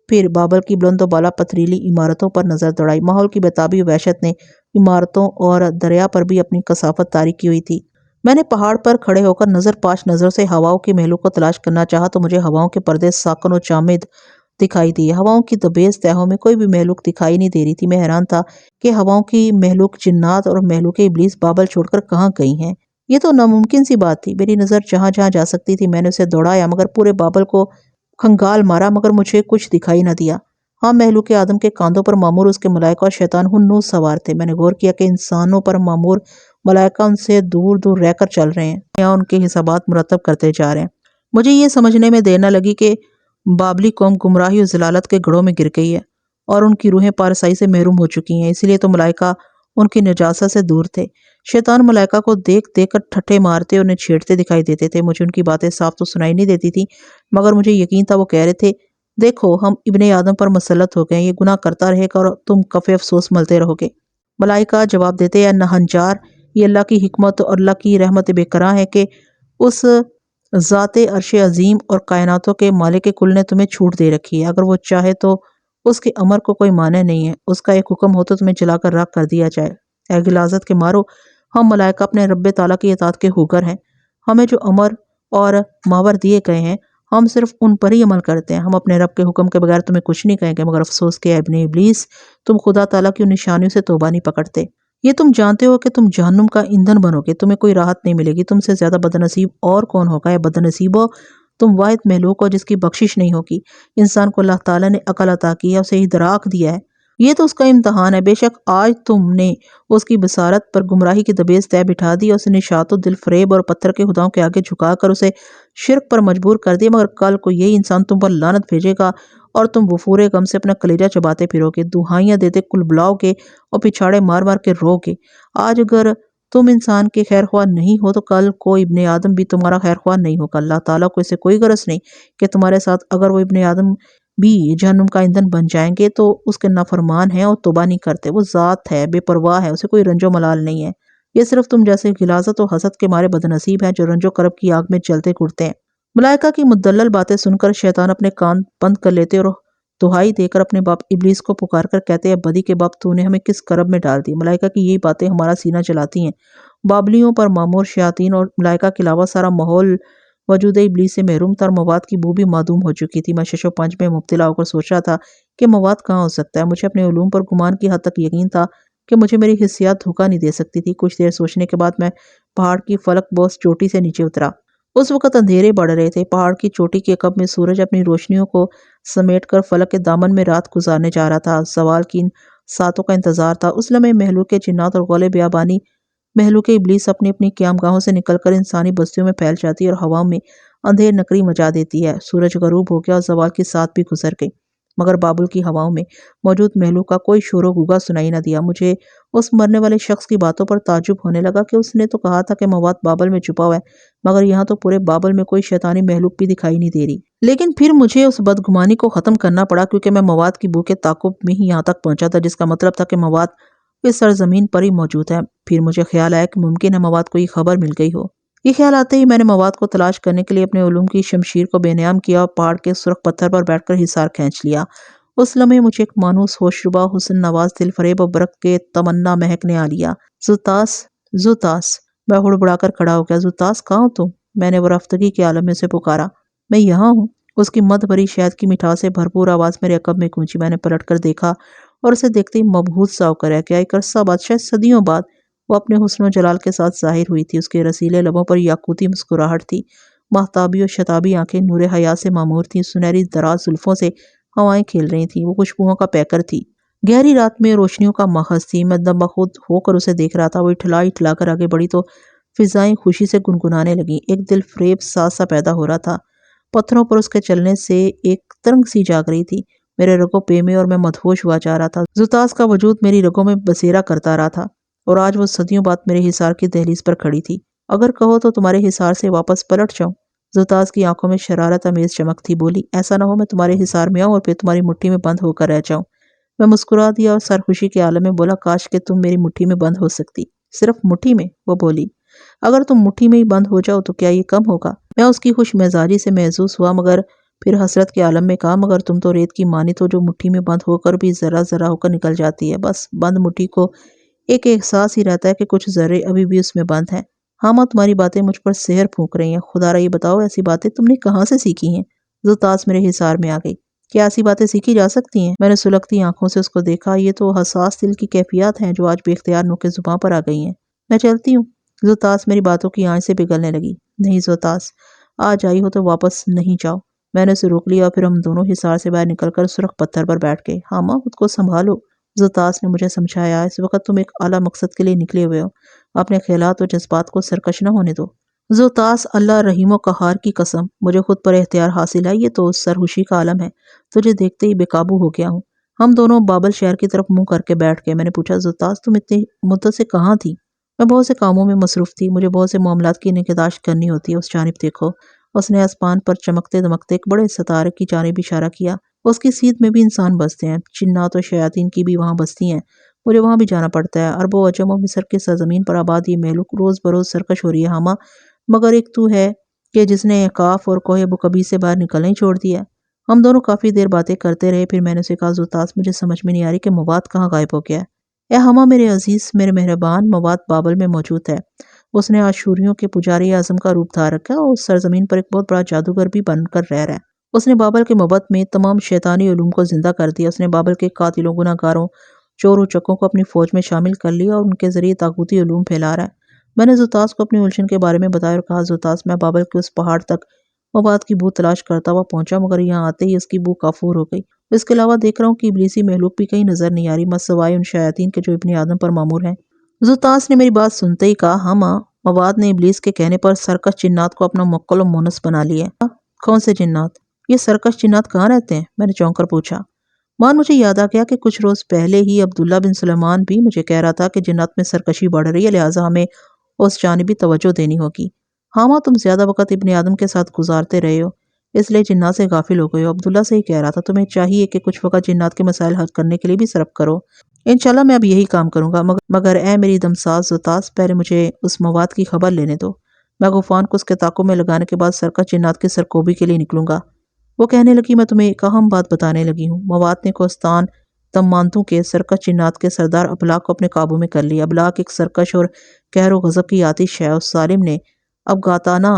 پھر بابل کی بلند و بالا پتھریلی عمارتوں پر نظر دوڑائی۔ ماحول کی بےتابی و وحشت نے عمارتوں اور دریا پر بھی اپنی کثافت طاری کی ہوئی تھی۔ میں نے پہاڑ پر کھڑے ہو کر نظر پاش نظروں سے ہواؤں کی محلوں کو تلاش کرنا چاہا تو مجھے ہواؤں کے پردے ساکن و جامد دکھائی دیے۔ ہواؤں کی دبیز تہوں میں کوئی بھی محلوق دکھائی نہیں دے رہی تھی۔ میں حیران تھا کہ ہواؤں کی محلوق جنات اور محلوق ابلیس بابل چھوڑ کر کہاں گئی ہیں۔ یہ تو ناممکن سی بات تھی۔ میری نظر جہاں جہاں جا سکتی تھی میں نے اسے دوڑایا، مگر پورے بابل کو کھنگال مارا مگر مجھے کچھ دکھائی نہ دیا۔ ہاں، محلوق آدم کے کاندھوں پر معمور اس کے ملائکہ اور شیطان ہنو سوار تھے۔ میں نے غور کیا کہ انسانوں پر معمور ملائکہ ان سے دور دور رہ کر چل رہے ہیں یا ان کے حسابات مرتب کرتے جا رہے ہیں۔ مجھے یہ سمجھنے میں دیر نہ لگی کہ بابلی قوم گمراہی و ضلالت کے گڑھوں میں گر گئی ہے اور ان کی روحیں پارسائی سے محروم ہو چکی ہیں۔ اسی لیے تو ملائکہ ان کی نجاست سے دور تھے۔ شیطان ملائکہ کو دیکھ دیکھ کر ٹھٹھے مارتے اور انہیں چھیڑتے دکھائی دیتے تھے۔ مجھے ان کی باتیں صاف تو سنائی نہیں دیتی تھی، مگر مجھے یقین تھا وہ کہہ رہے تھے، دیکھو ہم ابن آدم پر مسلط ہو گئے، یہ گناہ کرتا رہے گا اور تم کفِ افسوس ملتے رہو گے۔ ملائکہ جواب دیتے ہیں، نہنجار، یہ اللہ کی حکمت اور اللہ کی رحمت بے کرا ہے کہ اس ذات عرش عظیم اور کائناتوں کے مالک کل نے تمہیں چھوٹ دے رکھی ہے۔ اگر وہ چاہے تو اس کے امر کو کوئی مانع نہیں ہے، اس کا ایک حکم ہو تو تمہیں جلا کر راکھ کر دیا جائے۔ اے غلاظت کے مارو، ہم ملائکہ اپنے رب تعالیٰ کی اطاعت کے ہوگر ہیں۔ ہمیں جو امر اور ماور دیے گئے ہیں ہم صرف ان پر ہی عمل کرتے ہیں۔ ہم اپنے رب کے حکم کے بغیر تمہیں کچھ نہیں کہیں گے، مگر افسوس کہ اے ابن ابلیس، تم خدا تعالیٰ کی ان نشانیوں سے توبہ نہیں پکڑتے۔ یہ تم جانتے ہو کہ تم جہنم کا ایندھن بنو گے، تمہیں کوئی راحت نہیں ملے گی، تم سے زیادہ بدنصیب اور کون ہوگا؟ اے بدنصیبو، تم واحد مخلوق ہو جس کی بخشش نہیں ہوگی۔ انسان کو اللہ تعالیٰ نے عقل عطا کی ہے، اسے ادراک دیا ہے، یہ تو اس کا امتحان ہے۔ بے شک آج تم نے اس کی بصارت پر گمراہی کی دبیز طے بٹھا دی، اس نے نشاط و دل فریب اور پتھر کے خداؤں کے آگے جھکا کر اسے شرک پر مجبور کر دیا، مگر کل کو یہی انسان تم پر لعنت بھیجے گا اور تم وفور غم سے اپنا کلیجہ چباتے پھرو گے، دہائیاں دیتے کلبلاؤ گے اور پچھاڑے مار مار کے رو گے۔ آج اگر تم انسان کے خیر خواہ نہیں ہو تو کل کو ابن آدم بھی تمہارا خیر خواہ نہیں ہوگا۔ اللہ تعالیٰ کو اسے کوئی غرض نہیں کہ تمہارے ساتھ اگر وہ ابن آدم بھی جہنم کا ایندھن بن جائیں گے تو اس کے نافرمان ہیں اور توبہ نہیں کرتے۔ وہ ذات ہے، بے پرواہ ہے، اسے کوئی رنج و ملال نہیں ہے۔ یہ صرف تم جیسے غلاظت و حسد کے مارے بدنصیب ہیں جو رنج و کرب کی آگ میں جلتے کڑتے ہیں۔ ملائکہ کی مدلل باتیں سن کر شیطان اپنے کان بند کر لیتے اور دہائی دے کر اپنے باپ ابلیس کو پکار کر کہتے ہیں، بدی کے باپ تو نے ہمیں کس کرب میں ڈال دی؟ ملائکہ کی یہی باتیں ہمارا سینہ جلاتی ہیں۔ بابلیوں پر مامور شیاطین اور ملائکہ کے علاوہ سارا ماحول وجود ابلیس سے محروم تر مواد کی بو بھی معدوم ہو چکی تھی۔ میں شش و پنج میں مبتلا ہو کر سوچ رہا تھا کہ مواد کہاں ہو سکتا ہے۔ مجھے اپنے علوم پر گمان کی حد تک یقین تھا کہ مجھے میری حسیات دھوکہ نہیں دے سکتی تھی۔ کچھ دیر سوچنے کے بعد میں پہاڑ کی فلک بوس چوٹی سے نیچے اترا۔ اس وقت اندھیرے بڑھ رہے تھے۔ پہاڑ کی چوٹی کے عقب میں سورج اپنی روشنیوں کو سمیٹ کر فلک کے دامن میں رات گزارنے جا رہا تھا۔ زوال کی ان ساتوں کا انتظار تھا۔ اس لمحے مہلوک جنات اور غول بیابانی مہلوک ابلیس اپنی اپنی قیام گاہوں سے نکل کر انسانی بستیوں میں پھیل جاتی ہے اور ہواؤں میں اندھیر نکری مچا دیتی ہے۔ سورج غروب ہو گیا اور زوال کی سات بھی گزر گئی، مگر بابل کی ہواؤں میں موجود مہلوک کا کوئی شور و غوغا سنائی نہ دیا۔ مجھے اس مرنے والے شخص کی باتوں پر تعجب ہونے لگا کہ اس نے تو کہا تھا کہ مواد بابل میں چھپا ہوا ہے، مگر یہاں تو پورے بابل میں کوئی شیطانی مہلوک بھی دکھائی نہیں دے رہی۔ لیکن پھر مجھے اس بدگمانی کو ختم کرنا پڑا، کیونکہ میں مواد کی بو کے تعاقب میں ہی یہاں تک پہنچا تھا، جس کا مطلب تھا کہ مواد اس سرزمین پر ہی موجود ہے۔ پھر مجھے خیال آیا کہ ممکن ہے مواد کو یہ خبر مل گئی ہو۔ یہ خیال آتے ہی میں نے مواد کو تلاش کرنے کے لیے اپنے علوم کی شمشیر کو بے نیام کیا اور پہاڑ کے سرخ پتھر پر بیٹھ کر حصار کھینچ لیا۔ اس لمحے مجھے ایک مانوس ہوش ربا حسن نواز دل فریب اور برق کے تمنا مہک نے آ لیا۔ زوتاس، زوتاس! میں ہڑبڑا کر کھڑا ہو گیا۔ زوتاس کہاں ہو تم؟ میں نے وہ رفتگی کے عالم میں سے پکارا۔ میں یہاں ہوں۔ اس کی مد بھری شہد کی مٹھاس سے بھرپور آواز میرے عقب میں گونجی۔ میں نے پلٹ کر دیکھا اور اسے دیکھتے ہی مبہوت سا ہو کر رہ گیا۔ ایک عرصہ بعد، شاید صدیوں بعد، وہ اپنے حسن و جلال کے ساتھ ظاہر ہوئی تھی۔ اس کے رسیلے لبوں پر یاقوتی مسکراہٹ تھی، مہتابی اور شتابی آنکھیں نور حیا سے معمور تھیں، سنہری دراز زلفوں سے ہوائیں کھیل رہی تھیں، وہ خوشبوؤں کا پیکر تھی، گہری رات میں روشنیوں کا ماخذ تھی۔ میں دم بخود ہو کر اسے دیکھ رہا تھا۔ وہ اٹھلا اٹھلا کر آگے بڑھی تو فضائیں خوشی سے گنگنانے لگیں۔ ایک دل فریب ساز سا پیدا ہو رہا تھا، پتھروں پر اس کے چلنے سے ایک ترنگ سی جاگ رہی تھی میرے رگوں پے میں، اور میں مدہوش ہوا جا رہا تھا۔ زوتاس کا وجود میری رگوں میں بسیرا کرتا رہا تھا، اور آج وہ صدیوں بعد میرے حصار کی دہلیز پر کھڑی تھی۔ اگر کہو تو تمہارے حصار سے واپس پلٹ جاؤں؟ زوتاس کی آنکھوں میں شرارت امیز چمک تھی۔ بولی، ایسا نہ ہو میں تمہارے حصار میں آؤں اور پھر تمہاری مٹھی میں بند ہو کر رہ جاؤں۔ میں مسکرا دیا اور سرخوشی کے عالم میں بولا، کاش کہ تم میری مٹھی میں بند ہو سکتی۔ صرف مٹھی میں؟ وہ بولی، اگر تم مٹھی میں ہی بند ہو جاؤ تو کیا یہ کم ہوگا؟ میں اس کی خوش مزاجی سے محظوظ ہوا، مگر پھر حسرت کے عالم میں کہا، مگر تم تو ریت کی مانی تو جو مٹھی میں بند ہو کر بھی ذرہ ذرہ ہو کر نکل جاتی ہے۔ بس بند مٹھی کو ایک احساس ہی رہتا ہے کہ کچھ ذرے ابھی بھی اس میں بند ہیں۔ ہاں ماں، تمہاری باتیں مجھ پر سحر پھونک رہی ہیں۔ خدا را یہ بتاؤ، ایسی باتیں تم نے کہاں سے سیکھی ہیں؟ زوتاس میرے حصار میں آ گئی۔ کیا ایسی باتیں سیکھی جا سکتی ہیں؟ میں نے سلگتی آنکھوں سے اس کو دیکھا۔ یہ تو حساس دل کی کیفیات ہیں جو آج بے اختیار نوک زباں پر آ گئی ہیں۔ میں چلتی ہوں۔ زوتاس میری باتوں کی آنچ سے پگھلنے لگی۔ نہیں زوتاس، آج آئی ہو تو واپس نہیں جاؤ۔ میں نے اسے روک لیا اور پھر ہم دونوں حصار سے باہر نکل کر سرخ پتھر پر بیٹھ گئے۔ ہاں ماں، خود کو سنبھالو، زوتاس نے مجھے سمجھایا۔ اس وقت تم ایک اعلیٰ مقصد کے لیے نکلے ہوئے ہو، اپنے خیالات اور جذبات کو سرکش نہ ہونے دو۔ زوتاس، اللہ رحیم و قہار کی قسم، مجھے خود پر اختیار حاصل ہے۔ یہ تو سرہوشی کا عالم ہے، تجھے دیکھتے ہی بے قابو ہو گیا ہوں۔ ہم دونوں بابل شہر کی طرف منہ کر کے بیٹھ گئے۔ میں نے پوچھا، زوتاس تم اتنی مدت سے کہاں تھی؟ میں بہت سے کاموں میں مصروف تھی، مجھے بہت سے معاملات کی نگہداشت کرنی ہوتی ہے۔ اس جانب دیکھو۔ اس نے آسمان پر چمکتے دمکتے ایک بڑے ستارے کی جانب اشارہ کیا۔ اس کی سیدھ میں بھی انسان بستے ہیں، جنات و شیاطین کی بھی وہاں بستی ہیں، مجھے وہاں بھی جانا پڑتا ہے۔ عرب و عجم و مصر کے سرزمین پر آباد یہ مہلوک روز بروز سرکش ہو رہی ہے ہاں، مگر ایک تو ہے کہ جس نے کاف اور کوہ بکبی سے باہر نکلنا ہی چھوڑ دیا۔ ہم دونوں کافی دیر باتیں کرتے رہے، پھر میں نے اسے کہا، زوتاس مجھے سمجھ میں نہیں آ رہی کہ مواد کہاں غائب ہو گیا ہے۔ اے ہما میرے عزیز، میرے مہربان، مواد بابل میں موجود ہے۔ اس نے آشوریوں کے پجاری اعظم کا روپ دھار رکھا ہے اور اس سرزمین پر ایک بہت بڑا جادوگر بھی بن کر رہ رہا ہے۔ اس نے بابل کے مبت میں تمام شیطانی علوم کو زندہ کر دیا۔ اس نے بابل کے قاتلوں، گناہگاروں چور اچکوں کو اپنی فوج میں شامل کر لیا اور ان کے ذریعے طاغوتی علوم پھیلا رہا ہے۔ میں نے زوتاس کو اپنی الجھن کے بارے میں بتایا اور کہا، زوتاس، میں بابل کے اس پہاڑ تک مواد کی بو تلاش کرتا ہوا پہنچا، مگر یہاں آتے ہی اس کی بو کافور ہو گئی۔ اس کے علاوہ دیکھ رہا ہوں کہ ابلیسی مخلوق بھی کہیں نظر نہیں آ رہی، سوائے ان شیاطین کے جو ابن آدم پر مامور ہیں۔ زوتاس نے میری بات سنتے ہی کہا، ہاں ماں، مواد نے ابلیس کے کہنے پر سرکش جنات کو اپنا موکل و مونس بنا لیا ہے۔ کون سے جنات؟ یہ سرکش جنات کہاں رہتے ہیں؟ میں نے چونک کر پوچھا۔ مجھے یاد آ گیا کہ کچھ روز پہلے ہی عبداللہ بن سلیمان بھی مجھے کہہ رہا تھا کہ جنات میں سرکشی بڑھ رہی ہے، لہٰذا ہمیں اس جانب بھی توجہ دینی ہوگی۔ ہاں ماں، تم زیادہ وقت ابن آدم کے ساتھ گزارتے رہے ہو، اس لیے جنات سے غافل ہو گئے ہو۔ عبداللہ سے ہی کہہ رہا تھا، تمہیں چاہیے کہ کچھ وقت جنات کے مسائل حل کرنے کے لیے بھی صرف کرو۔ انشاءاللہ میں اب یہی کام کروں گا، مگر اے میری دمساز زوتاس، پہلے مجھے اس مواد کی خبر لینے دو۔ میں غفران کو اس کے طاقوں میں لگانے کے بعد سرکش جنات کی سرکوبی کے لیے نکلوں گا۔ وہ کہنے لگی، میں تمہیں ایک اہم بات بتانے لگی ہوں۔ مواد نے کوہستان دمانتو کے سرکش جنات کے سردار ابلاق کو اپنے قابو میں کر لیا۔ ابلاق ایک سرکش اور قہر و غضب کی آتش ہے۔ اس ظالم نے ابغاتانا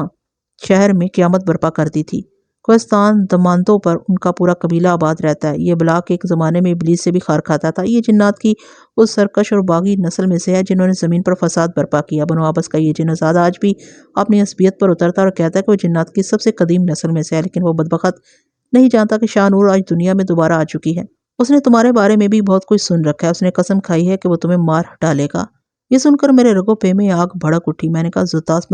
شہر میں قیامت برپا کر دی تھی۔ کوہستان دمانتو پر ان کا پورا قبیلہ آباد رہتا ہے۔ یہ ابلاق ایک زمانے میں ابلیس سے بھی خار کھاتا تھا۔ یہ جنات کی اس سرکش اور باغی نسل میں سے ہے جنہوں نے زمین پر فساد برپا کیا۔ بنو عبس کا یہ جن زادہ آج بھی اپنی عصبیت پر اترتا ہے اور کہتا ہے کہ وہ جنات کی سب سے قدیم نسل میں سے ہے، لیکن وہ بدبخت نہیں جانتا کہ شاہ نور آج دنیا میں دوبارہ آ چکی ہے۔ اس نے تمہارے بارے میں بھی بہت کچھ سن رکھا ہے۔ اس نے قسم کھائی ہے کہ وہ تمہیں مار ڈالے گا۔ یہ سن کر میرے رگوں پہ میں آگ بھڑک اٹھی۔ میں نے کہا، زوتاس،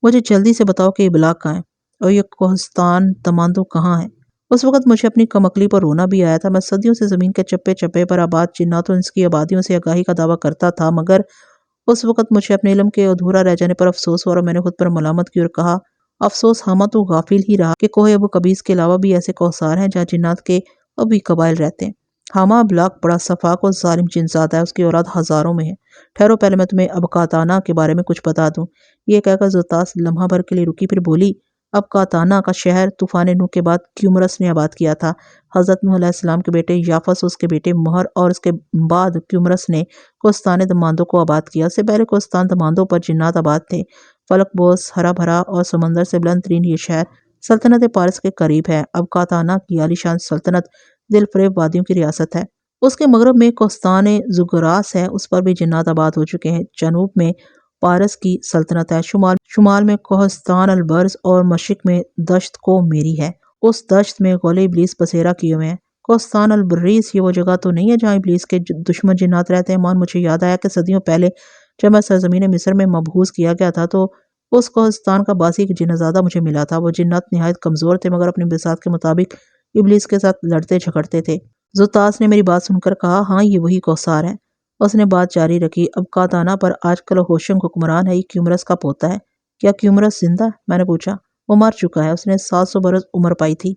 مجھے جلدی سے بتاؤ کہ ابلاق کہاں ہے اور یہ کوہستان دمانتو کہاں ہے۔ اس وقت مجھے اپنی کم عقلی پر رونا بھی آیا تھا۔ میں صدیوں سے زمین کے چپے چپے پر آباد جنات و انس کی آبادیوں سے آگاہی کا دعویٰ کرتا تھا، مگر اس وقت مجھے اپنے علم کے ادھورا رہ جانے پر افسوس ہوا اور میں نے خود پر ملامت کی اور کہا، افسوس ہاما، تو غافل ہی رہا کہ کوہ ابو قبیس کے علاوہ بھی ایسے کوثار ہیں جہاں جنات کے اب بھی قبائل رہتے ہیں۔ ہاما، ابلاق بڑا صفاق اور ظالم جنزادہ ہے، اس کی اولاد ہزاروں میں ہے۔ ٹھہرو، پہلے میں تمہیں ابقاتانہ کے بارے میں کچھ بتا دوں۔ یہ کہہ کر زوتاس لمحہ بھر کے لیے رکی، پھر بولی، ابقاتانہ کا شہر طوفان نوح کے بعد کیومرس نے آباد کیا تھا۔ حضرت نوح علیہ السلام کے بیٹے یافس، اس کے بیٹے مہر اور اس کے بعد کیومرس نے کوہستان دمانتو کو آباد کیا۔ اس سے پہلے کوہستان دمانتو پر جنات آباد تھے۔ فلک بوس، ہرا بھرا اور سمندر سے بلند ترین یہ شہر سلطنت پارس کے قریب ہے۔ ابقاتانہ کی عالیشان سلطنت دل فریب وادیوں کی ریاست ہے۔ اس کے مغرب میں کوہستان زگراس ہے، اس پر بھی جنات آباد ہو چکے ہیں۔ جنوب میں پارس کی سلطنت ہے، شمال میں کوہستان البرز اور مشرق میں دشت کو میری ہے۔ اس دشت میں غول ابلیس بسیرا کیے ہوئے ہیں۔ کوہستان البریز یہ وہ جگہ تو نہیں ہے جہاں ابلیس کے دشمن جنات رہتے ہیں؟ مجھے یاد آیا کہ صدیوں پہلے جب میں سرزمین مصر میں مبعوث کیا گیا تھا تو اس کوہستان کا باسی ایک جنزادہ مجھے ملا تھا۔ وہ جنات نہایت کمزور تھے، مگر اپنی بساط کے مطابق ابلیس کے ساتھ لڑتے جھگڑتے تھے۔ زوتاس نے میری بات سن کر کہا، ہاں، یہ وہی کوثار ہیں۔ اس نے بات جاری رکھی، ابقاتانہ پر آج کل ہوشنگ حکمران ہے، یہ کیومرس کا پوتا ہے۔ کیا کیومرس زندہ ہے؟ میں نے پوچھا۔ وہ مر چکا ہے، اس نے 700 برس عمر پائی تھی۔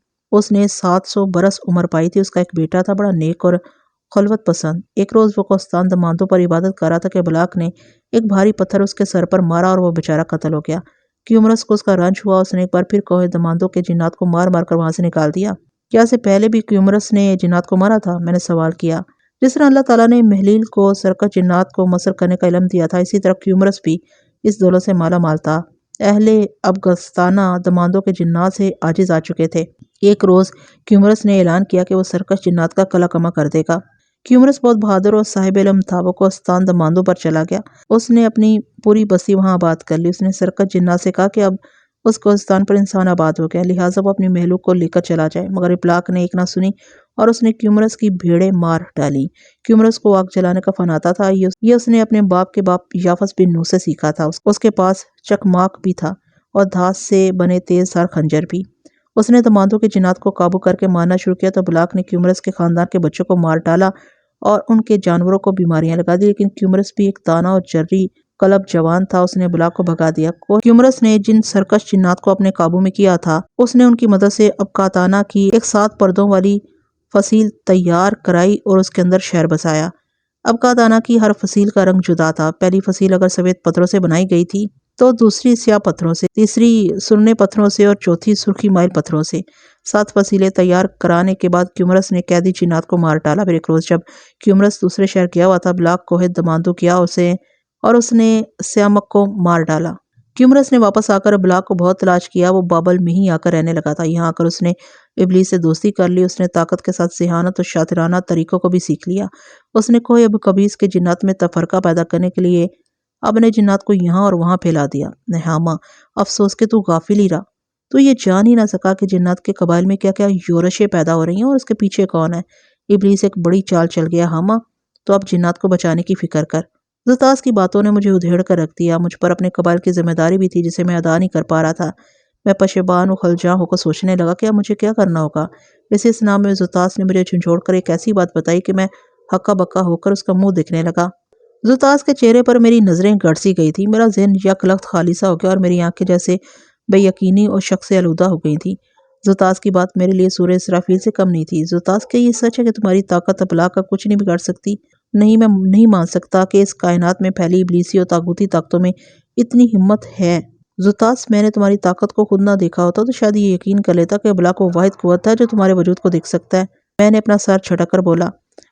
اس کا ایک بیٹا تھا، بڑا نیک اور خلوت پسند۔ ایک روز وہ کوہستان دمانتو پر عبادت کر رہا تھا کہ ابلاق نے ایک بھاری پتھر اس کے سر پر مارا اور وہ بیچارہ قتل ہو گیا۔ کیومرس کو اس کا رنج ہوا، اس نے ایک بار پھر کوہ دمانتو کے جنات کو مار مار کر وہاں سے نکال دیا۔ کیا اس سے پہلے بھی کیومرس نے جنات کو مارا تھا؟ میں نے سوال کیا۔ جس طرح اللہ تعالیٰ نے محلیل کو سرکش جنات کو مسخ کرنے کا علم دیا تھا، اسی طرح کیومرس بھی اس دولت سے مالا مال تھا۔ اہل ابغستانہ دمانتو کے جنات سے عاجز آ چکے تھے۔ ایک روز کیومرس نے اعلان کیا کہ وہ سرکش جنات کا قلع کما کر دے گا۔ کیومرس بہت بہادر اور صاحب علم تھا، وہ کوہستان دمانتو پر چلا گیا۔ اس نے اپنی پوری بستی وہاں آباد کر لی۔ اس نے سرکش جنات سے کہا کہ اب اس کوہستان پر انسان آباد ہو گیا، لہٰذا وہ اپنی مہلوک کو لے کر چلا جائے، مگر ابلاق نے ایک نہ سنی اور اس نے کیومرس کی بھیڑیں مار ڈالی۔ کیومرس کو آگ جلانے کا فن آتا تھا، یہ اس نے اپنے باپ کے باپ یافس بن نوح سے سیکھا تھا۔ اس کے پاس چکماق بھی تھا اور دھات سے بنے تیز دھار خنجر بھی۔ اس نے دمانتو کے جنات کو قابو کر کے مارنا شروع کیا تو ابلاق نے کیومرس کے خاندان کے بچوں کو مار ڈالا اور ان کے جانوروں کو بیماریاں لگا دی، لیکن کیومرس بھی ایک دانا اور جری قلب جوان تھا، اس نے ابلاق کو بھگا دیا۔ کیومرس نے جن سرکش جنات کو اپنے قابو میں کیا تھا، اس نے ان کی مدد سے ابقاتانہ کی ایک 7 پردوں والی فصیل تیار کرائی اور اس کے اندر شہر بسایا۔ ابقاتانہ کی ہر فصیل کا رنگ جدا تھا۔ پہلی فصیل اگر سفید پتھروں سے بنائی گئی تھی تو دوسری سیاہ پتھروں سے، تیسری سرنے پتھروں سے اور چوتھی سرخی مائل پتھروں سے۔ 7 فصیلیں تیار کرانے کے بعد کیومرس نے قیدی جنات کو مار ڈالا۔ پھر ایک روز جب کیومرس دوسرے شہر گیا ہوا تھا، ابلاق کوہ دمانتو کیا اور اس نے سیامک کو مار ڈالا۔ کیمرس نے واپس آ کر ابلاغ کو بہت تلاش کیا، وہ بابل میں ہی آ کر رہنے لگا تھا۔ یہاں آ کر اس نے ابلیس سے دوستی کر لی، اس نے طاقت کے ساتھ ذہانت اور شاطرانہ طریقوں کو بھی سیکھ لیا۔ اس نے کوہ ابو قبیس کے جنات میں تفرقہ پیدا کرنے کے لیے اپنے جنات کو یہاں اور وہاں پھیلا دیا۔ نہاما، افسوس کہ تو غافل ہی رہا، تو یہ جان ہی نہ سکا کہ جنات کے قبائل میں کیا کیا یورشیں پیدا ہو رہی ہیں اور اس کے پیچھے کون ہے۔ ابلیس ایک بڑی چال چل گیا۔ ہاما، تو اب جنات کو بچانے کی فکر کر۔ زوتاس کی باتوں نے مجھے ادھیڑ کر رکھ دیا، مجھ پر اپنے قبائل کی ذمہ داری بھی تھی جسے میں ادا نہیں کر پا رہا تھا۔ میں پشیمان و خلجاں ہو کر سوچنے لگا کہ اب مجھے کیا کرنا ہوگا۔ اسی اسنا میں زوتاس نے مجھے جھنجھوڑ کر ایک ایسی بات بتائی کہ میں ہکا بکا ہو کر اس کا منہ دیکھنے لگا۔ زوتاس کے چہرے پر میری نظریں گڑ سی گئی تھی، میرا ذہن یک لخت خالی سا ہو گیا اور میری آنکھیں جیسے بے یقینی اور شک سے آلودہ ہو گئی تھیں۔ زوتاس کی بات میرے لیے سورہ اسرافیل سے کم نہیں تھی۔ زوتاس، کیا یہ سچ ہے کہ تمہاری طاقت ابلاغ کا کچھ نہیں بگاڑ سکتی؟ نہیں، میں نہیں مان سکتا کہ اس کائنات میں پھیلی ابلیسی اور طاغوتی طاقتوں میں اتنی ہمت ہے۔ زوتاس، میں نے تمہاری طاقت کو خود نہ دیکھا ہوتا تو شاید یہ یقین کر لیتا کہ ابلاغ وہ واحد قوت ہے جو تمہارے وجود کو دیکھ سکتا ہے۔ میں نے اپنا سر جھٹک کر بولا۔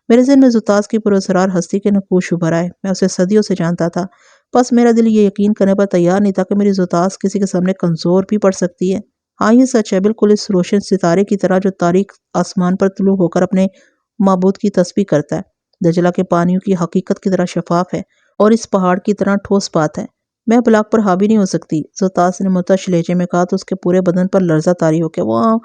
میرے ذہن میں زوتاس کی پراسرار ہستی کے نقوش ابھر آئے۔ میں اسے صدیوں سے جانتا تھا، بس میرا دل یہ یقین کرنے پر تیار نہیں تھا کہ میری زوتاس کسی کے سامنے کمزور بھی پڑ سکتی ہے۔ ہاں، یہ سچ ہے، بالکل اس روشن ستارے کی طرح جو تاریک آسمان پر طلوع ہو کر اپنے معبود کی تسبیح کرتا ہے۔ دجلہ کے پانیوں کی حقیقت کی طرح شفاف ہے اور اس پہاڑ کی طرح ٹھوس بات ہے۔ میں ابلاغ پر حاوی نہیں ہو سکتی، زوتاس نے متش لہجے میں کہا تو اس کے پورے بدن پر لرزہ طاری ہو گیا۔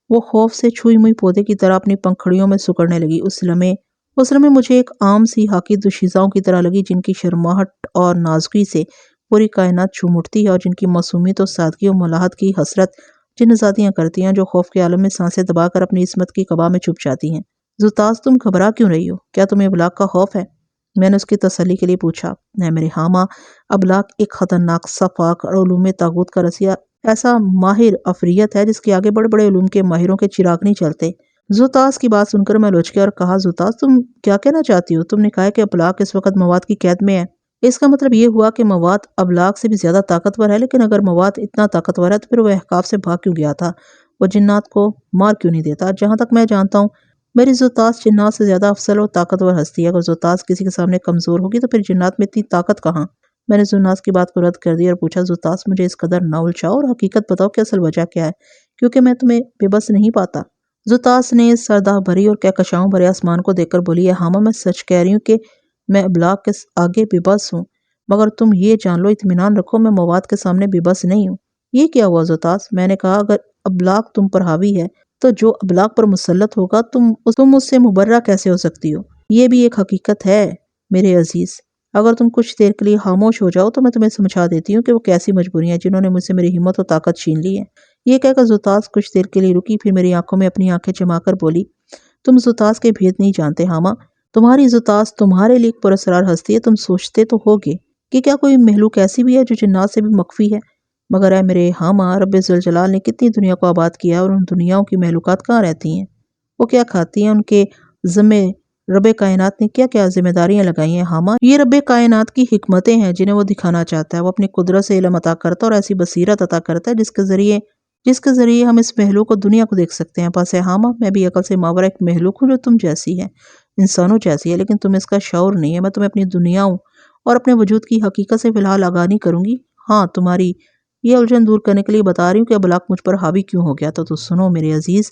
وہ خوف سے چھوئی موئی پودے کی طرح اپنی پنکھڑیوں میں سکڑنے لگی۔ اس لمحے مجھے ایک عام سی حاکی دوشیزاؤں کی طرح لگی جن کی شرماہٹ اور نازکی سے پوری کائنات جھوم اٹھتی ہے اور جن کی معصومیت اور سادگی و ملاحت کی حسرت جن آزادیاں کرتی ہیں جو خوف کے عالم میں سانسیں دبا کر اپنی عصمت کی قبا میں چھپ جاتی ہیں۔ زوتاس، تم گھبرا کیوں رہی ہو؟ کیا تمہیں ابلاغ کا خوف ہے؟ میں نے اس کی تسلی کے لیے پوچھا۔ اے میرے ہاما، ابلاغ ایک خطرناک صفاق اور علوم طاغوت کا رسیا ایسا ماہر افریت ہے جس کے آگے بڑے بڑے علوم کے ماہروں کے چراغ نہیں چلتے۔ زوتاس کی بات سن کر میں لچ گیا اور کہا، زوتاس، تم کیا کہنا چاہتی ہو؟ تم نے کہا کہ ابلاغ اس وقت مواد کی قید میں ہے۔ اس کا مطلب یہ ہوا کہ مواد ابلاغ سے بھی زیادہ طاقتور ہے، لیکن اگر مواد اتنا طاقتور ہے تو پھر وہ احقاف سے بھاگ کیوں گیا تھا؟ وہ جنات کو مار کیوں نہیں دیتا؟ جہاں تک میں جانتا ہوں میری زوتاس جنات سے زیادہ افضل اور طاقتور ہستی ہے۔ اگر زوتاس کسی کے سامنے کمزور ہوگی تو پھر جنات میں اتنی طاقت کہاں؟ میں نے زوتاس کی بات کو رد کر دیا اور پوچھا، زوتاس، مجھے اس قدر نہ الجھاؤ اور حقیقت بتاؤ کہ اصل وجہ کیا ہے، کیونکہ میں تمہیں بے بس نہیں پاتا۔ زوتاس نے سردہ بھری اور کہکشاؤں بھرے آسمان کو دیکھ کر بولی، اے ہاما، میں سچ کہہ رہی ہوں کہ میں ابلاغ کے آگے بے بس ہوں، مگر تم یہ جان لو، اطمینان رکھو، میں مواد کے سامنے بے بس نہیں ہوں۔ یہ کیا ہوا زوتاس؟ میں نے کہا، اگر ابلاغ تم پر حاوی ہے تو جو ابلاغ پر مسلط ہوگا تم اس سے مبرہ کیسے ہو سکتی ہو؟ یہ بھی ایک حقیقت ہے میرے عزیز۔ اگر تم کچھ دیر کے لیے خاموش ہو جاؤ تو میں تمہیں سمجھا دیتی ہوں کہ وہ کیسی مجبوریاں ہیں جنہوں نے مجھ سے میری ہمت و طاقت چھین لی ہے۔ یہ کہہ کر زوتاس کچھ دیر کے لیے رکی، پھر میری آنکھوں میں اپنی آنکھیں جما کر بولی، تم زوتاس کے بھید نہیں جانتے ہاما۔ تمہاری زوتاس تمہارے لیے ایک پراسرار ہستی ہے۔ تم سوچتے تو ہوگے کہ کیا کوئی مخلوق ایسی بھی ہے جو جنات سے بھی مخفی ہے، مگر اے میرے ہاما، رب ذوالجلال نے کتنی دنیا کو آباد کیا اور ان دنیاؤں کی مخلوقات کہاں رہتی ہیں؟ وہ کیا کھاتی ہیں؟ ان کے ذمے رب کائنات نے کیا کیا ذمہ داریاں لگائی ہیں ہاما؟ یہ رب کائنات کی حکمتیں ہیں جنہیں وہ دکھانا چاہتا ہے۔ وہ اپنی قدرت سے علم عطا کرتا ہے اور ایسی بصیرت عطا کرتا ہے جس کے ذریعے ہم اس مخلوق کو دنیا کو دیکھ سکتے ہیں۔ بس ہے ہاما، میں بھی عقل سے ماورا ایک مخلوق ہوں جو تم جیسی ہے، انسانوں جیسی ہے، لیکن تم اس کا شعور نہیں ہے۔ میں تمہیں اپنی دنیاؤں اور اپنے وجود کی حقیقت سے فی الحال آگاہ نہیں کروں گی۔ ہاں، تمہاری یہ الجھن دور کرنے کے لیے بتا رہی ہوں کہ ابلاغ مجھ پر حاوی کیوں ہو گیا تھا۔ تو سنو میرے عزیز،